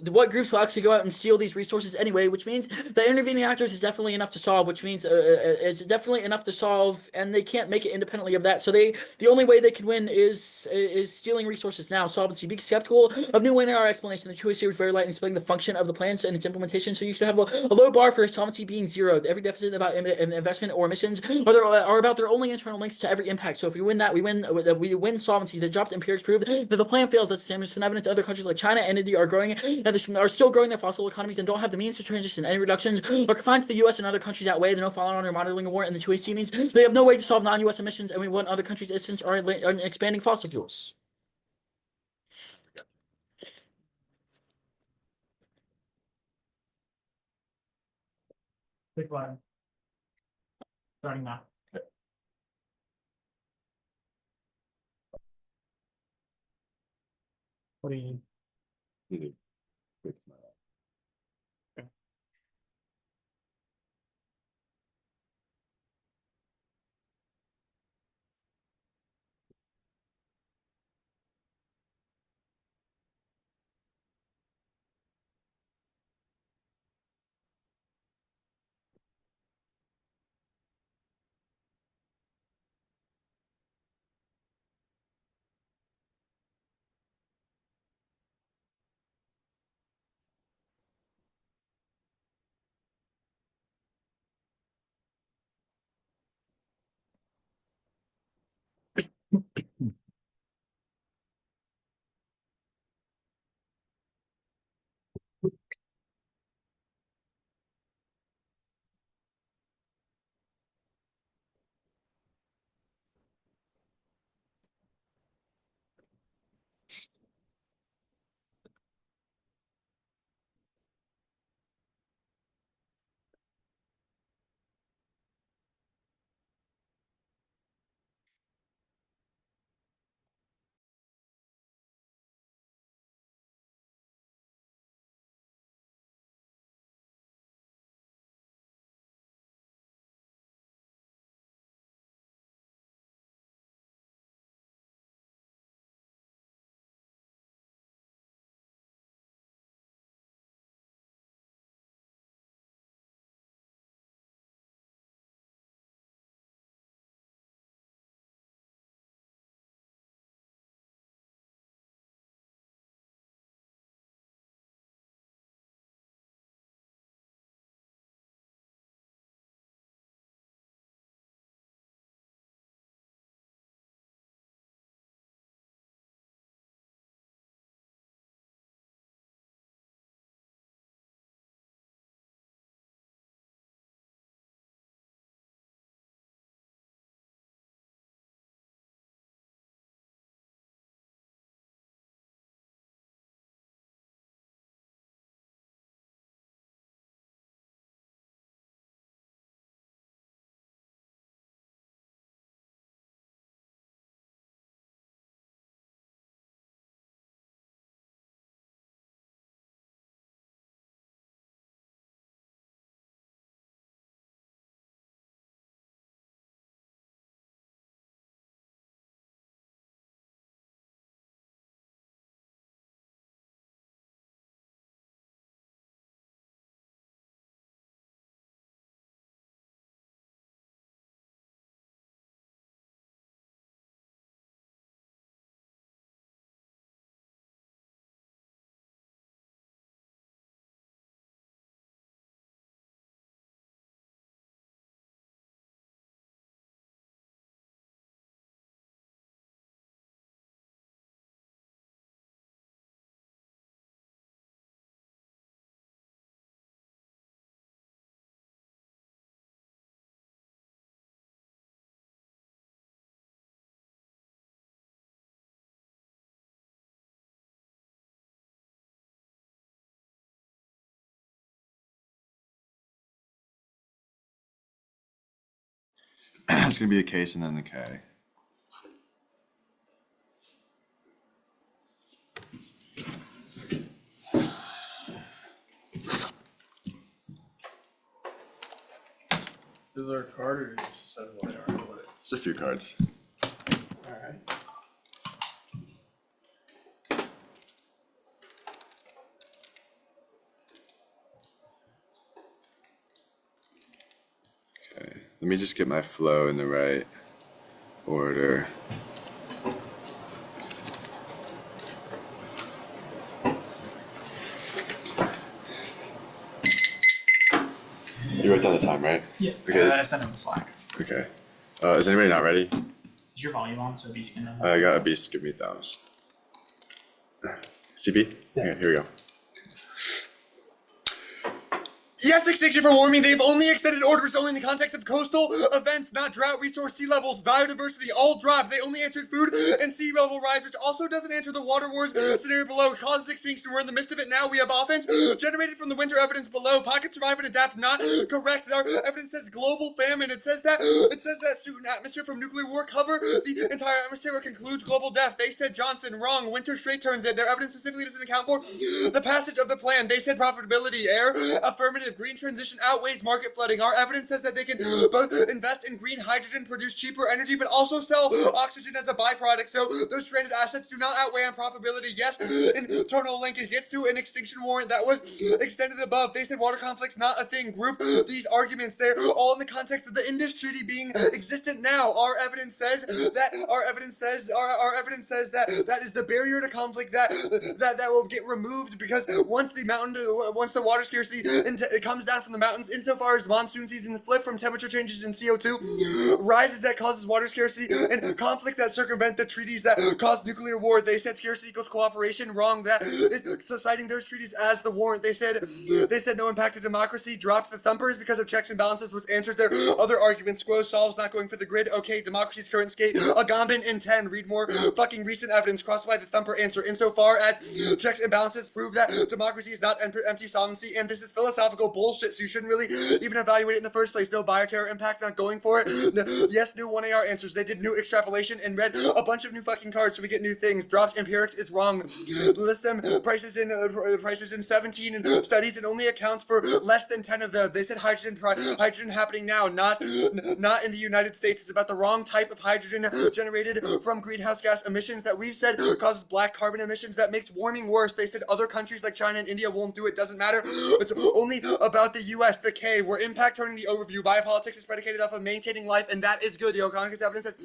what groups will actually go out and steal these resources anyway, which means the intervening actors is definitely enough to solve, which means it's definitely enough to solve, and they can't make it independently of that. So the only way they can win is stealing resources now. Solvency. Be skeptical of new winner our explanation. The two series very light in explaining the function of the plans and its implementation. So you should have a low bar for solvency being zero. Every deficit about investment or emissions are about their only internal links to every impact. So if we win that, we win solvency. The dropped empirics prove that the plan fails. That's the same as evidence. Other countries like China and India are growing and are still growing their fossil economies and don't have the means to transition. Any reductions are confined to the U.S. and other countries that way. The no follow-on or modeling war and the 2AC means they have no way to solve non-U.S. emissions, and we want other countries' essence are expanding fossil fuels. Click button. Starting now. What do you need? It's gonna be a case and then a K. Is there a card or just says what they are? It's a few cards. All right. Let me just get my flow in the right order. You wrote down the time, right? Yeah. Okay. I sent him the Slack. Okay. Is anybody not ready? Is your volume on so Beast can? I got a beast. Give me thumbs. CB? Yeah. Okay, here we go. Yes, extinction for warming. They've only extended orders only in the context of coastal events, not drought, resource, sea levels, biodiversity, all dropped. They only answered food and sea level rise, which also doesn't answer the water wars scenario below. It causes extinction. We're in the midst of it now. We have offense generated from the winter evidence below. Pocket survive and adapt. Not correct. Our evidence says global famine. It says that suit and atmosphere from nuclear war cover the entire atmosphere. It concludes global death. They said Johnson wrong. Winter straight turns it. Their evidence specifically doesn't account for the passage of the plan. They said profitability. Air affirmative. Green transition outweighs market flooding. Our evidence says that they can both invest in green hydrogen, produce cheaper energy, but also sell oxygen as a byproduct. So those stranded assets do not outweigh on profitability. Yes, internal link. It gets to an extinction warrant that was extended above. They said water conflicts not a thing. Group these arguments. They're all in the context of the Indus Treaty being existent now. Our evidence says that that is the barrier to conflict that will get removed because once the water scarcity it comes down from the mountains, insofar as monsoon seasons flip from temperature changes in CO2 rises that causes water scarcity and conflict that circumvent the treaties that cause nuclear war. They said scarcity equals cooperation. Wrong. That is citing those treaties as the warrant. They said no impact to democracy. Dropped the thumpers because of checks and balances was answers their other arguments. Squo solves not going for the grid. Okay, democracy's current state. Agamben in 10. Read more fucking recent evidence. Crossify the thumper answer. Insofar as checks and balances prove that democracy is not empty solvency, and this is philosophical bullshit, so you shouldn't really even evaluate it in the first place. No bioterror impact, not going for it. Yes, new 1AR answers. They did new extrapolation and read a bunch of new fucking cards so we get new things. Dropped empirics is wrong. List them prices in 17 and studies and only accounts for less than 10 of them. They said hydrogen happening now, not in the United States. It's about the wrong type of hydrogen generated from greenhouse gas emissions that we've said causes black carbon emissions that makes warming worse. They said other countries like China and India won't do it. Doesn't matter. It's only about the US. The K, where impact turning the overview. Biopolitics is predicated off of maintaining life, and that is good. The economist evidence says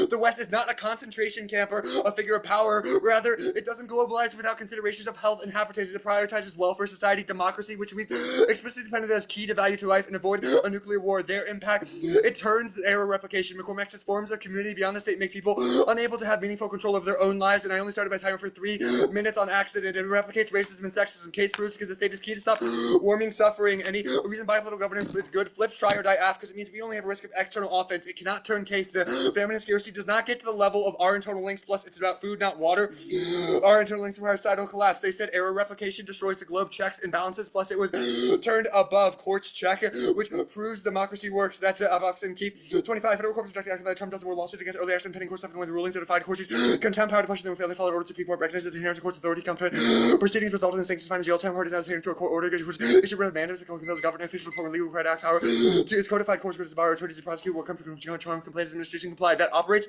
the West is not a concentration camp or a figure of power. Rather, it doesn't globalize without considerations of health and habitation. It prioritizes welfare, society, democracy, which we've explicitly depended as key to value to life and avoid a nuclear war. Their impact, it turns the error replication. McCormack says forms of community beyond the state make people unable to have meaningful control of their own lives, and I only started my timer for 3 minutes on accident. It replicates racism and sexism. Case proves because the state is key to stop warming suffering. Any reason biopolitical governance is good. Flips try or die af because it means we only have a risk of external offense. It cannot turn case. The famine and scarcity does not get to the level of our internal links. Plus, it's about food, not water. Our internal links require societal collapse. They said error replication destroys the globe, checks and balances. Plus, it was turned above court's check, which proves democracy works. That's a box and keep. 25 federal corporate rejected action by Trump doesn't more lawsuits against early action pending court stuff and when the rulings certified courts use contempt power to push them failed. They followed order to people recognized as inherent court's authority. Proceedings resulted in sanctions, fine and jail time. Court is not adhering to a court order. Issued rid of mandates. The government official report legal required act power to its codified courts, good as bar attorneys to prosecute what comes to charm complaints administration complied. That operates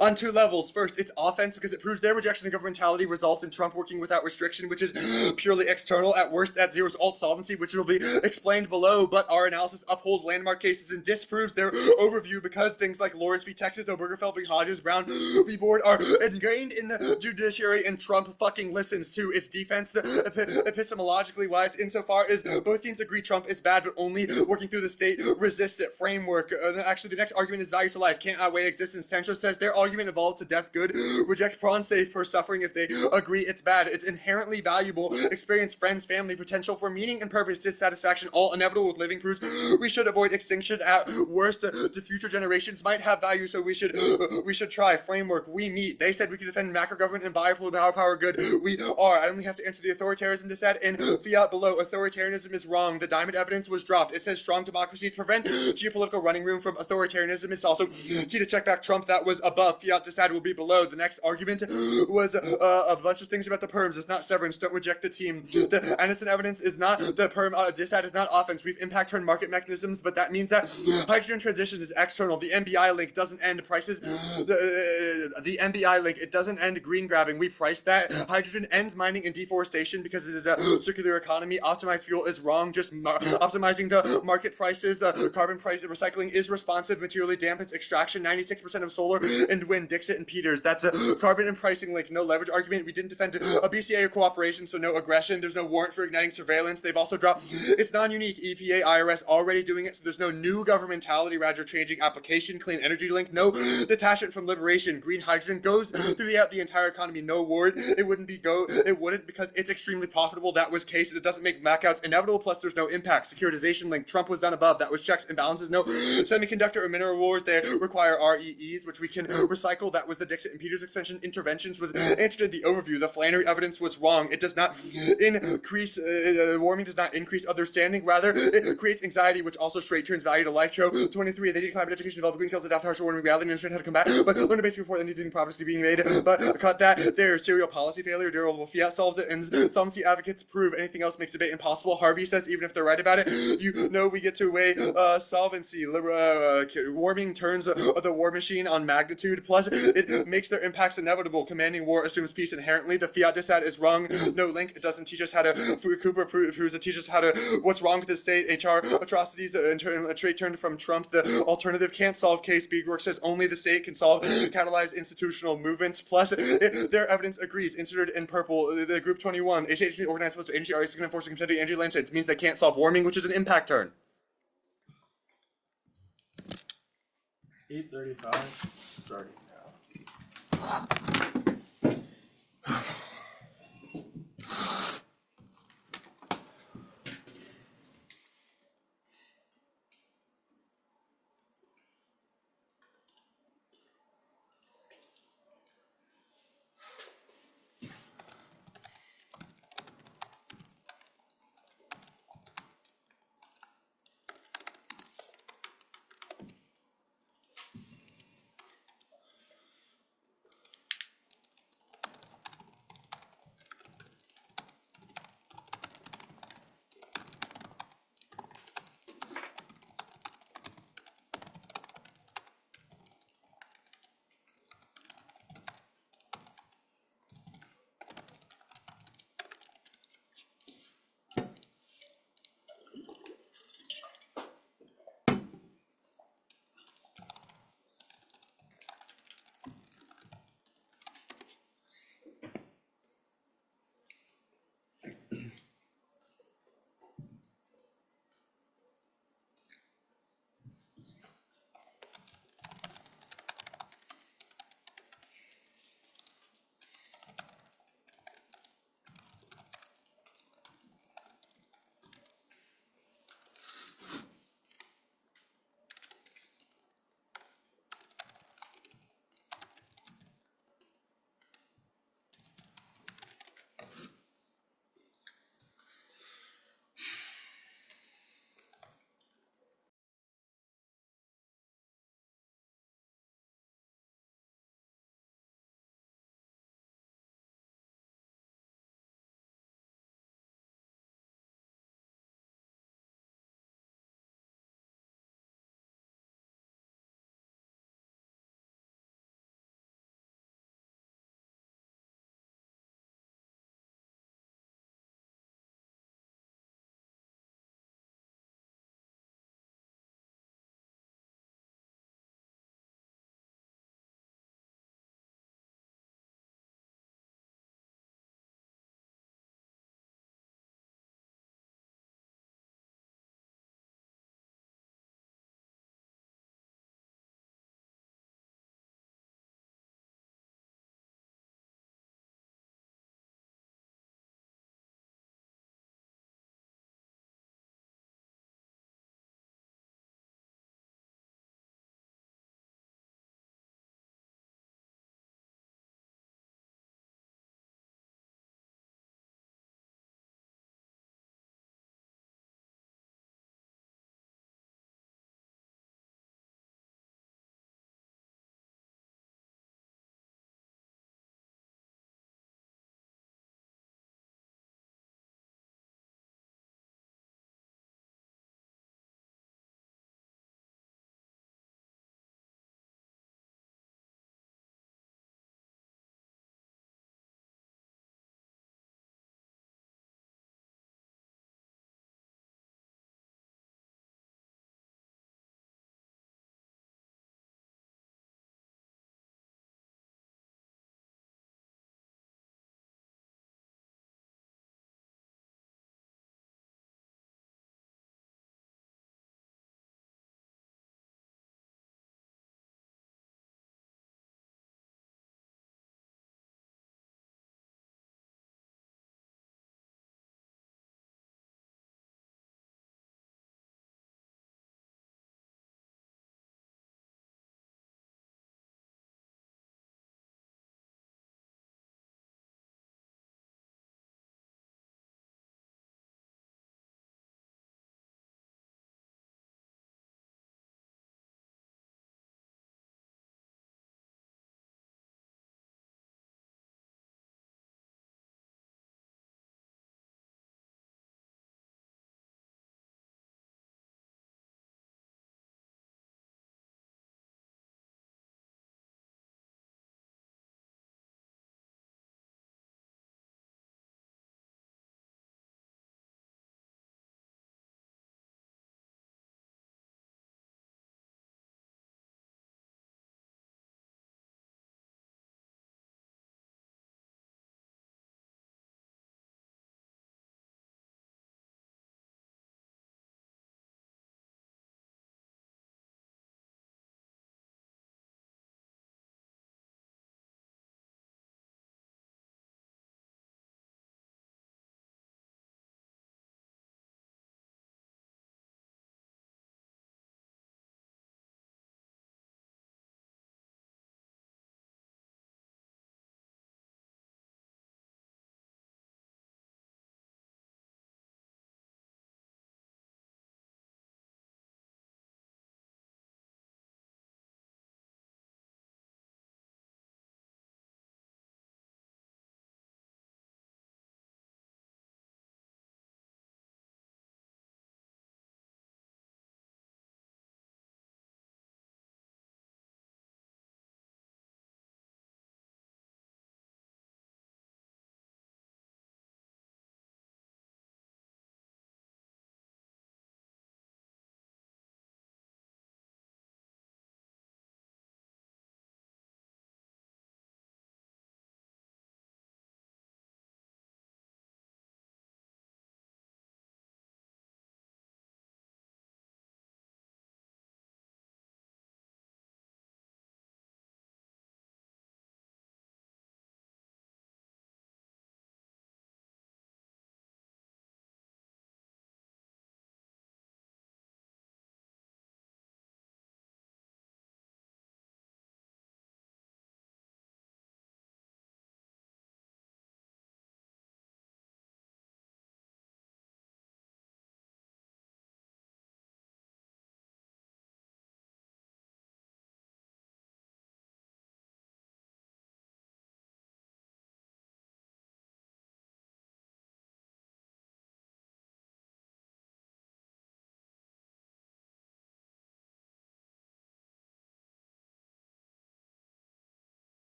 on 2 levels. First, it's offense because it proves their rejection of governmentality results in Trump working without restriction, which is purely external. At worst, that zeros alt solvency, which will be explained below, but our analysis upholds landmark cases and disproves their overview because things like Lawrence v. Texas, Obergefell v. Hodges, Brown v. Board are ingrained in the judiciary, and Trump fucking listens to its defense epistemologically wise insofar as both teams agree Trump is bad, but only working through the state resists it framework. Actually, the next argument is value to life. Can't outweigh existence. Tencho says their argument evolves to death good, rejects prawn safe per suffering if they agree it's bad. It's inherently valuable, experience, friends, family, potential for meaning and purpose, dissatisfaction, all inevitable with living proves we should avoid extinction at worst to future generations might have value, so we should try. Framework, we meet. They said we could defend macro government and biopower good. We are. I only have to answer the authoritarianism dissent in fiat below. Authoritarianism is wrong. The diamond evidence was dropped. It says strong democracies prevent geopolitical running room from authoritarianism. It's also key to check back Trump. That was was above. Fiat decided will be below. The next argument was a bunch of things about the perms. It's not severance. Don't reject the team. The innocent evidence is not the perm. Decide is not offense. We've impact turn market mechanisms, but that means that hydrogen transition is external. The MBI link doesn't end prices. The MBI link, it doesn't end green grabbing. We price that. Hydrogen ends mining and deforestation because it is a circular economy. Optimized fuel is wrong. Just optimizing the market prices. Carbon price recycling is responsive. Materially dampens extraction. 96% of solar and wind. Dixit and Peters. That's a carbon and pricing link. No leverage argument. We didn't defend a BCA or cooperation, so no aggression. There's no warrant for igniting surveillance. They've also dropped. It's non-unique. EPA, IRS already doing it, so there's no new governmentality. Rather, changing application. Clean energy link. No detachment from liberation. Green hydrogen goes throughout the entire economy. No ward. It wouldn't because it's extremely profitable. That was case. It doesn't make backouts inevitable. Plus, there's no impact. Securitization link. Trump was done above. That was checks and balances. No semiconductor or mineral wars. They require REEs, which we can recycle. That was the Dixit and Peters extension. Interventions was answered in the overview. The Flannery evidence was wrong. It does not increase warming. Does not increase understanding. Rather, it creates anxiety, which also straight turns value to life. Show 23. They need climate education, develop green skills, adapt to harsh warming reality, and understand how to combat. But learn the basics before they need to think progress to being made. But cut that. Their serial policy failure. Durable fiat solves it, and solvency advocates prove anything else makes debate impossible. Harvey says even if they're right about it, you know we get to weigh solvency. Warming turns the war machine on magnitude. Plus, it makes their impacts inevitable. Commanding war assumes peace inherently. The fiat dissat is wrong. No link. It doesn't teach us how to. Cooper proves it teaches us how to. What's wrong with the state? HR atrocities. A trait turned from Trump. The alternative can't solve case. Beadwork says only the state can solve catalyze institutional movements. Plus, their evidence agrees. Inserted in purple. The group 21. HHG organized votes for energy are enforcing competitive energy landscape. It means they can't solve warming, which is an impact turn. 8:35 starting now.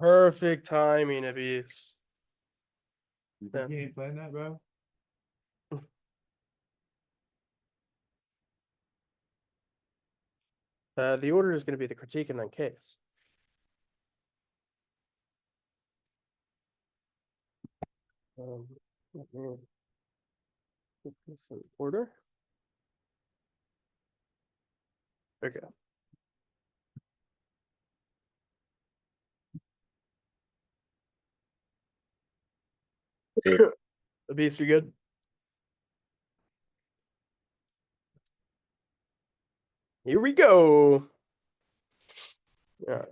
Perfect timing, Abis. You think he ain't playing that, bro? The order is going to be the critique and then case. Let me put this in order. Okay. Abis, you good? Here we go. All right.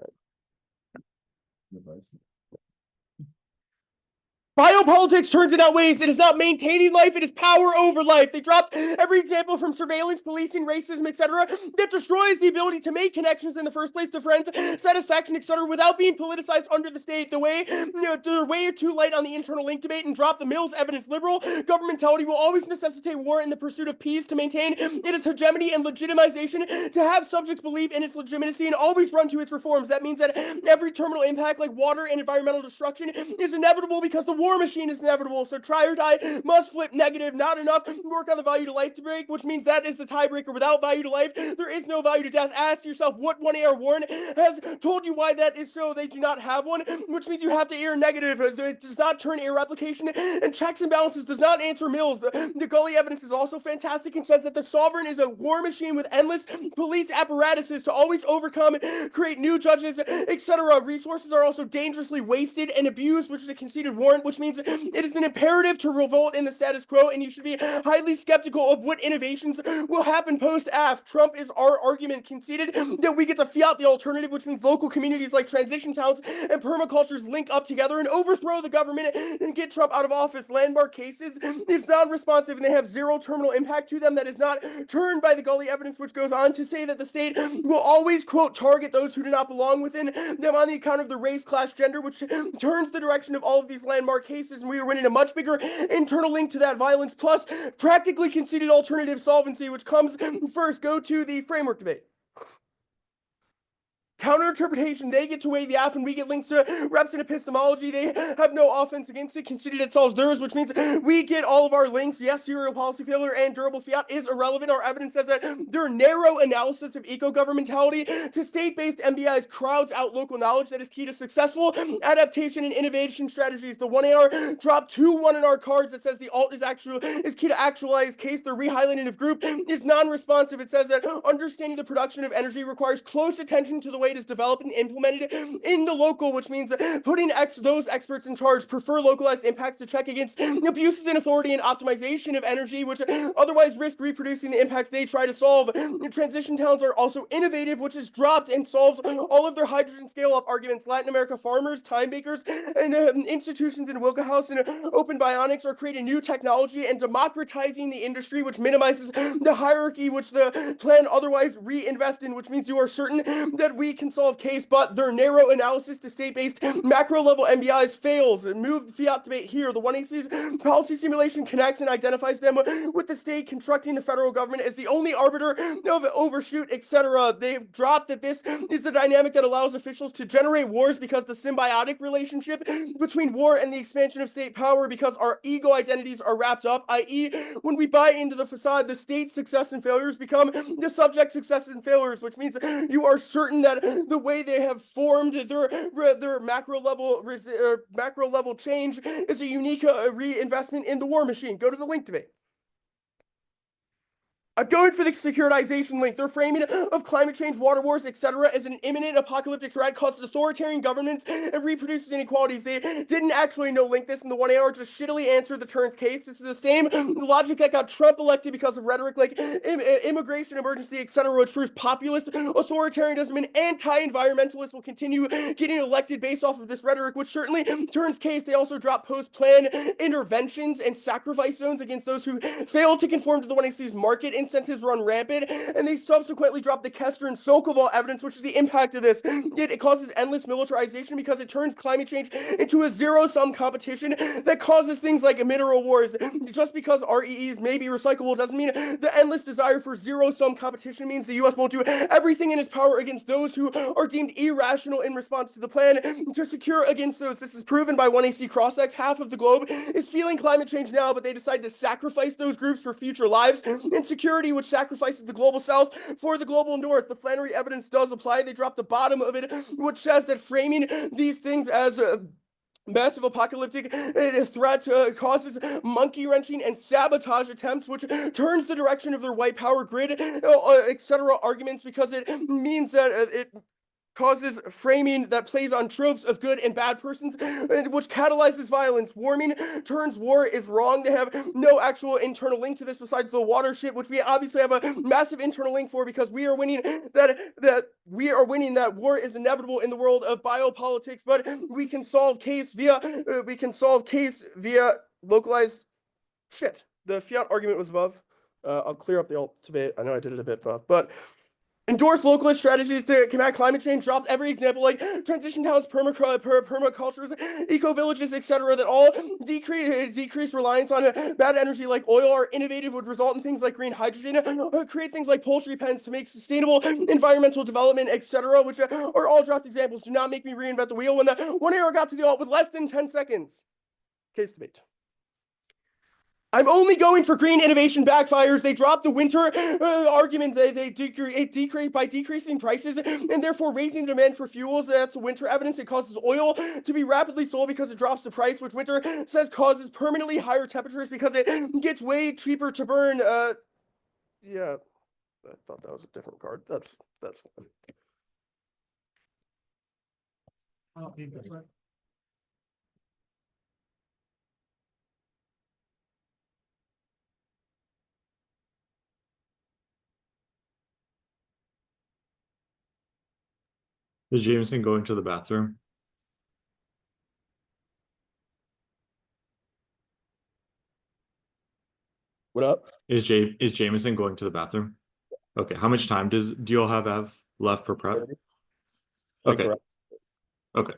Biopolitics turns it out ways. It is not maintaining life, it is power over life. They dropped every example from surveillance, policing, racism, etc. that destroys the ability to make connections in the first place to friends, satisfaction, etc. without being politicized under the state. The way, they're way too light on the internal link debate and drop the Mills evidence. Liberal governmentality will always necessitate war in the pursuit of peace to maintain its hegemony and legitimization, to have subjects believe in its legitimacy and always run to its reforms. That means that every terminal impact like water and environmental destruction is inevitable because the war machine is inevitable. So try or die must flip negative. Not enough. Work on the value to life to break, which means that is the tiebreaker. Without value to life, there is no value to death. Ask yourself what 1AR Warren has told you why that is so. They do not have one, which means you have to err negative. It does not turn error replication and checks and balances does not answer Mills. The Gully evidence is also fantastic and says that the sovereign is a war machine with endless police apparatuses to always overcome, create new judges, etc. Resources are also dangerously wasted and abused, which is a conceded warrant, which means it is an imperative to revolt in the status quo, and you should be highly skeptical of what innovations will happen post-AF. Trump is our argument conceded that we get to fiat the alternative, which means local communities like transition towns and permacultures link up together and overthrow the government and get Trump out of office. Landmark cases is non-responsive and they have zero terminal impact to them. That is not turned by the Gully evidence, which goes on to say that the state will always, quote, target those who do not belong within them on the account of the race, class, gender, which turns the direction of all of these landmark cases, and we are winning a much bigger internal link to that violence, plus practically conceded alternative solvency, which comes first. Go to the framework debate. Counter-interpretation, they get to weigh the F, and we get links to reps in epistemology. They have no offense against it. Conceded it solves theirs, which means we get all of our links. Yes, serial policy failure and durable fiat is irrelevant. Our evidence says that their narrow analysis of eco-governmentality to state-based MBIs crowds out local knowledge that is key to successful adaptation and innovation strategies. The 1AR dropped 2 1AR cards that says the alt is key to actualize case. The re-highlighting of group is non-responsive. It says that understanding the production of energy requires close attention to the way it is developed and implemented in the local, which means putting those experts in charge. Prefer localized impacts to check against abuses in authority and optimization of energy, which otherwise risk reproducing the impacts they try to solve. Transition towns are also innovative, which is dropped and solves all of their hydrogen scale-up arguments. Latin America farmers, time bakers, and institutions in Wilka House and Open Bionics are creating new technology and democratizing the industry, which minimizes the hierarchy which the plan otherwise reinvest in, which means you are certain that we can solve case, but their narrow analysis to state-based macro-level MBIs fails. Move the fiat debate here. The 1AC's policy simulation connects and identifies them with the state constructing the federal government as the only arbiter of overshoot, etc. They've dropped that this is the dynamic that allows officials to generate wars because the symbiotic relationship between war and the expansion of state power, because our ego identities are wrapped up, i.e. when we buy into the facade, the state's success and failures become the subject success and failures, which means you are certain that the way they have formed their macro level change is a unique reinvestment in the war machine. Go to the link debate. I'm going for the securitization link. Their framing of climate change, water wars, etc. as an imminent apocalyptic threat causes authoritarian governments and reproduces inequalities. They didn't actually no-link this, and the 1AR just shittily answered the Turns case. This is the same logic that got Trump elected because of rhetoric like immigration emergency, etc., which proves populist authoritarianism and anti-environmentalists will continue getting elected based off of this rhetoric, which certainly Turns case. They also drop post-plan interventions and sacrifice zones against those who fail to conform to the 1AC's market incentives run rampant, and they subsequently drop the Kester and Sokoval evidence, which is the impact of this. It causes endless militarization because it turns climate change into a zero-sum competition that causes things like mineral wars. Just because REEs may be recyclable doesn't mean the endless desire for zero-sum competition means the U.S. won't do everything in its power against those who are deemed irrational in response to the plan to secure against those. This is proven by 1AC Cross-X. Half of the globe is feeling climate change now, but they decide to sacrifice those groups for future lives. Insecurity, which sacrifices the global south for the global north. The Flannery evidence does apply. They drop the bottom of it, which says that framing these things as massive apocalyptic threat causes monkey wrenching and sabotage attempts, which turns the direction of their white power grid, etc. arguments, because it means that it causes framing that plays on tropes of good and bad persons, which catalyzes violence. Warming turns war is wrong. They have no actual internal link to this besides the water shit, which we obviously have a massive internal link for because we are winning that war is inevitable in the world of biopolitics, but we can solve case via localized shit. The fiat argument was above. I'll clear up the alt debate. I know I did it a bit above, but endorse localist strategies to combat climate change. Dropped every example like transition towns, permacultures, eco-villages, etc. that all decrease reliance on bad energy like oil are innovative, would result in things like green hydrogen, create things like poultry pens to make sustainable environmental development, etc. which are all dropped examples. Do not make me reinvent the wheel when the one arrow got to the alt with less than 10 seconds. Case debate. I'm only going for green innovation backfires. They drop the winter argument. They decrease by decreasing prices and therefore raising demand for fuels. That's winter evidence. It causes oil to be rapidly sold because it drops the price, which winter says causes permanently higher temperatures because it gets way cheaper to burn. Yeah, I thought that was a different card. That's fine. Oh, you go for it. Is Jameson going to the bathroom? What up? Is Jameson going to the bathroom? Okay, how much time do you all have left for prep? Okay. Okay.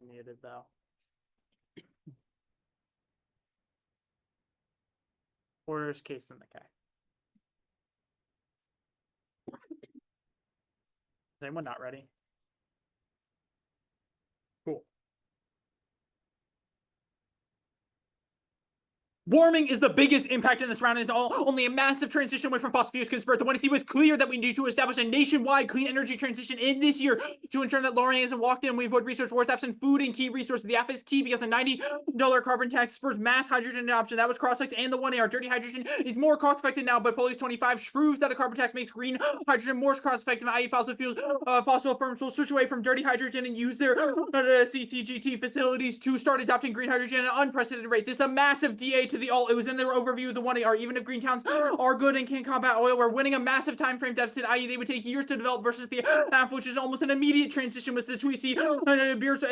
Muted though. Worst case than the K. Is anyone not ready? Cool. Warming is the biggest impact in the surroundings. Only a massive transition away from fossil fuels can spur. The one it was clear that we need to establish a nationwide clean energy transition in this year to ensure that lowering isn't walked in. We avoid resource wars, absent food and key resources. The F is key because a $90 carbon tax spurs mass hydrogen adoption. That was cross-checked, and the 1A, dirty hydrogen, is more cost-effective now, but Police 25 proves that a carbon tax makes green hydrogen more cost-effective, i.e. fossil fuels. Fossil firms will switch away from dirty hydrogen and use their CCGT facilities to start adopting green hydrogen at an unprecedented rate. This is a massive DA to the alt. It was in their overview of the 1AR. Even if green towns are good and can combat oil, we're winning a massive time frame deficit, i.e. they would take years to develop versus the AF, which is almost an immediate transition with the 2EC Beards.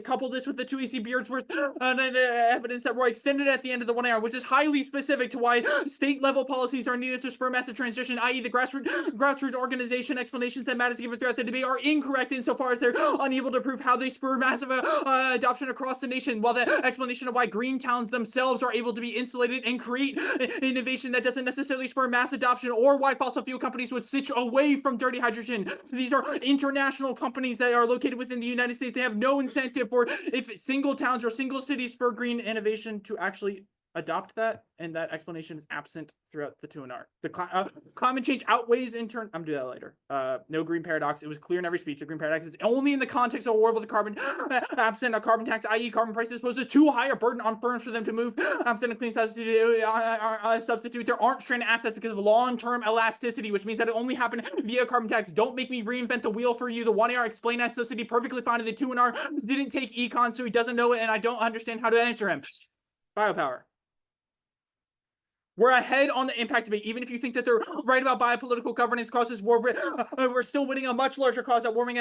Couple this with the 2EC Beardsworth evidence that were extended at the end of the 1AR, which is highly specific to why state level policies are needed to spur massive transition, i.e. the grassroots organization explanations that Matt has given throughout the debate are incorrect insofar as they're unable to prove how they spur massive adoption across the nation, while the explanation of why green towns themselves are able to be insulated and create innovation that doesn't necessarily spur mass adoption, or why fossil fuel companies would switch away from dirty hydrogen. These are international companies that are located within the United States. They have no incentive for if single towns or single cities spur green innovation to actually adopt that, and that explanation is absent throughout the 2NR. The climate change outweighs I'm doing that later. No green paradox. It was clear in every speech. The green paradox is only in the context of a world with a carbon absent a carbon tax, i.e. carbon prices poses too high a burden on firms for them to move absent a clean substitute. There aren't stranded assets because of long-term elasticity, which means that it only happened via carbon tax. Don't make me reinvent the wheel for you. The 1AR explained elasticity perfectly fine, and the 2NR didn't take econ, so he doesn't know it, and I don't understand how to answer him. Biopower. We're ahead on the impact debate. Even if you think that they're right about biopolitical governance causes war, we're still winning a much larger cause that warming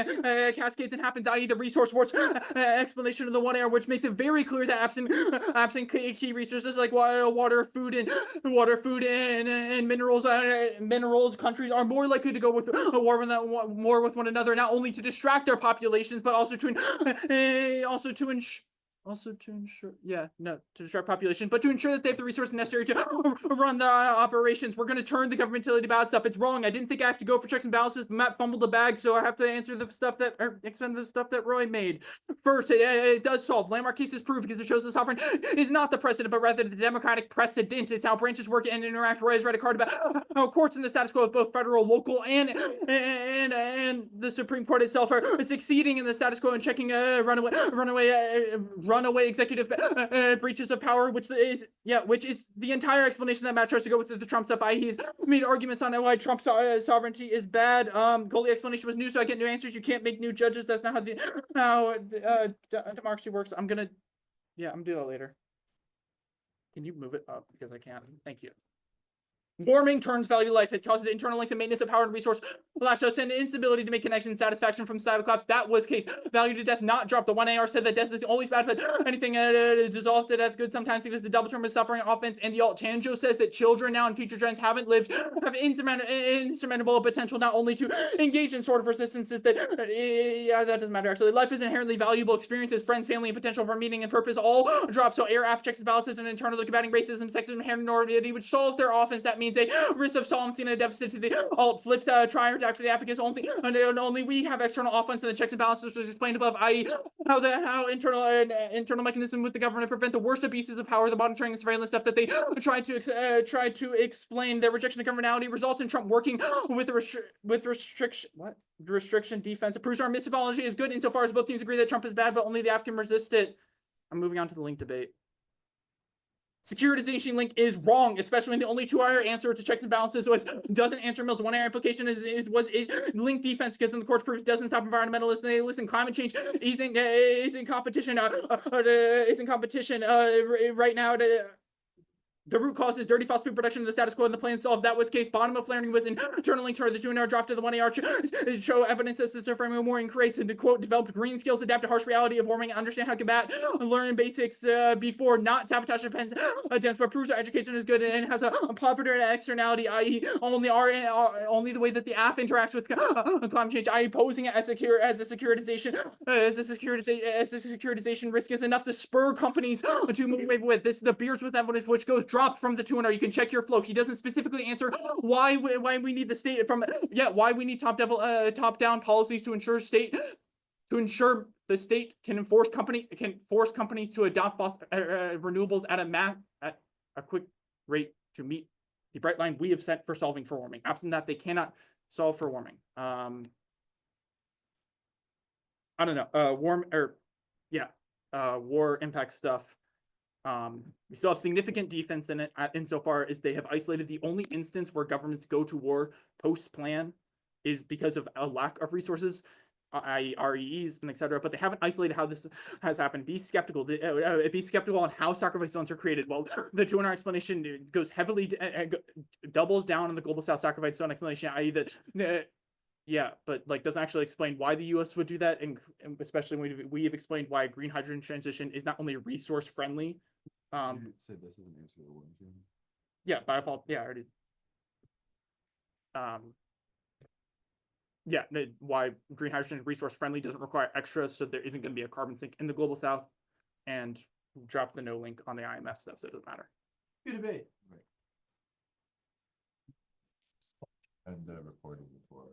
cascades and happens, i.e. the resource wars explanation of the 1AR, which makes it very clear that absent key resources like water, food, and minerals, countries are more likely to go with war with one another, not only to distract their populations, but also to distract population, but to ensure that they have the resources necessary to run the operations. We're going to turn the government utility bad stuff. It's wrong. I didn't think I have to go for checks and balances, but Matt fumbled the bag, so I have to answer the stuff that, or expend the stuff that Roy made. First, it does solve. Landmark cases prove because it shows the sovereign is not the precedent, but rather the democratic precedent. It's how branches work and interact. Roy has read a card about how courts in the status quo of both federal, local, and the Supreme Court itself are succeeding in the status quo and checking runaway executive breaches of power, which is the entire explanation that Matt tries to go with the Trump stuff. He's made arguments on why Trump's sovereignty is bad. Goldie explanation was new, so I get new answers. You can't make new judges. That's not how democracy works. I'm gonna do that later. Can you move it up because I can't? Thank you. Warming turns value to life. It causes internal links and maintenance of power and resource lashouts and instability to make connections, satisfaction from societal collapse. That was case. Value to death not dropped. The 1AR said that death is always bad, but anything dissolves to death good sometimes because the double term is suffering offense. And the alt Tanjo says that children now and future gens have insurmountable potential not only to engage in sort of resistances that that doesn't matter actually. Life is inherently valuable. Experiences, friends, family, and potential for meaning and purpose all drop. So air af checks and balances and internally combating racism, sexism, inherent minority, which solves their offense. That means a risk of solvency and a deficit to the alt flips try or die for the applicants only we have external offense and the checks and balances, which is explained above, i.e. how internal mechanism with the government prevent the worst abuses of power, the monitoring and surveillance stuff that they try to explain. Their rejection of governmentality results in Trump working with restriction defense. It proves our mythology is good insofar as both teams agree that Trump is bad, but only the app can resist it. I'm moving on to the link debate. Securitization link is wrong, especially when the only 2-hour answer to checks and balances doesn't answer Mill's 1-hour implication is link defense because in the court's proofs doesn't stop environmentalists. They listen. Climate change is in competition. Is in competition right now. The root cause is dirty fossil fuel production of the status quo, and the plan solves that was case. Bottom of flaring was internally turned the 2 drop to the 1 show evidence that system framework warming creates and to quote developed green skills, adapt to harsh reality of warming, understand how to combat, learn basics before not sabotage depends against but proves our education is good and has a positive externality, i.e. only the way that the app interacts with climate change, i.e. posing it as a securitization risk is enough to spur companies to move with this. The beers with evidence which goes dropped from the 2. You can check your flow. He doesn't specifically answer why we need the state why we need top down policies to ensure the state can force companies to adopt renewables at a quick rate to meet the bright line we have set for solving for warming. Absent that, they cannot solve for warming. I don't know. War impact stuff. We still have significant defense in it insofar as they have isolated the only instance where governments go to war post-plan is because of a lack of resources, i.e. REEs and etc. But they haven't isolated how this has happened. Be skeptical. Be skeptical on how sacrifice zones are created. Well, the 2 explanation goes heavily, doubles down on the global south sacrifice zone explanation, i.e. that yeah, but like doesn't actually explain why the U.S. would do that, and especially when we have explained why green hydrogen transition is not only resource friendly. You said this is an answer to the one. Yeah, Biopower. Yeah, I already. Why green hydrogen is resource friendly doesn't require extra, so there isn't going to be a carbon sink in the global south, and drop the no link on the IMF stuff, so it doesn't matter. Good debate. Right. And recording before.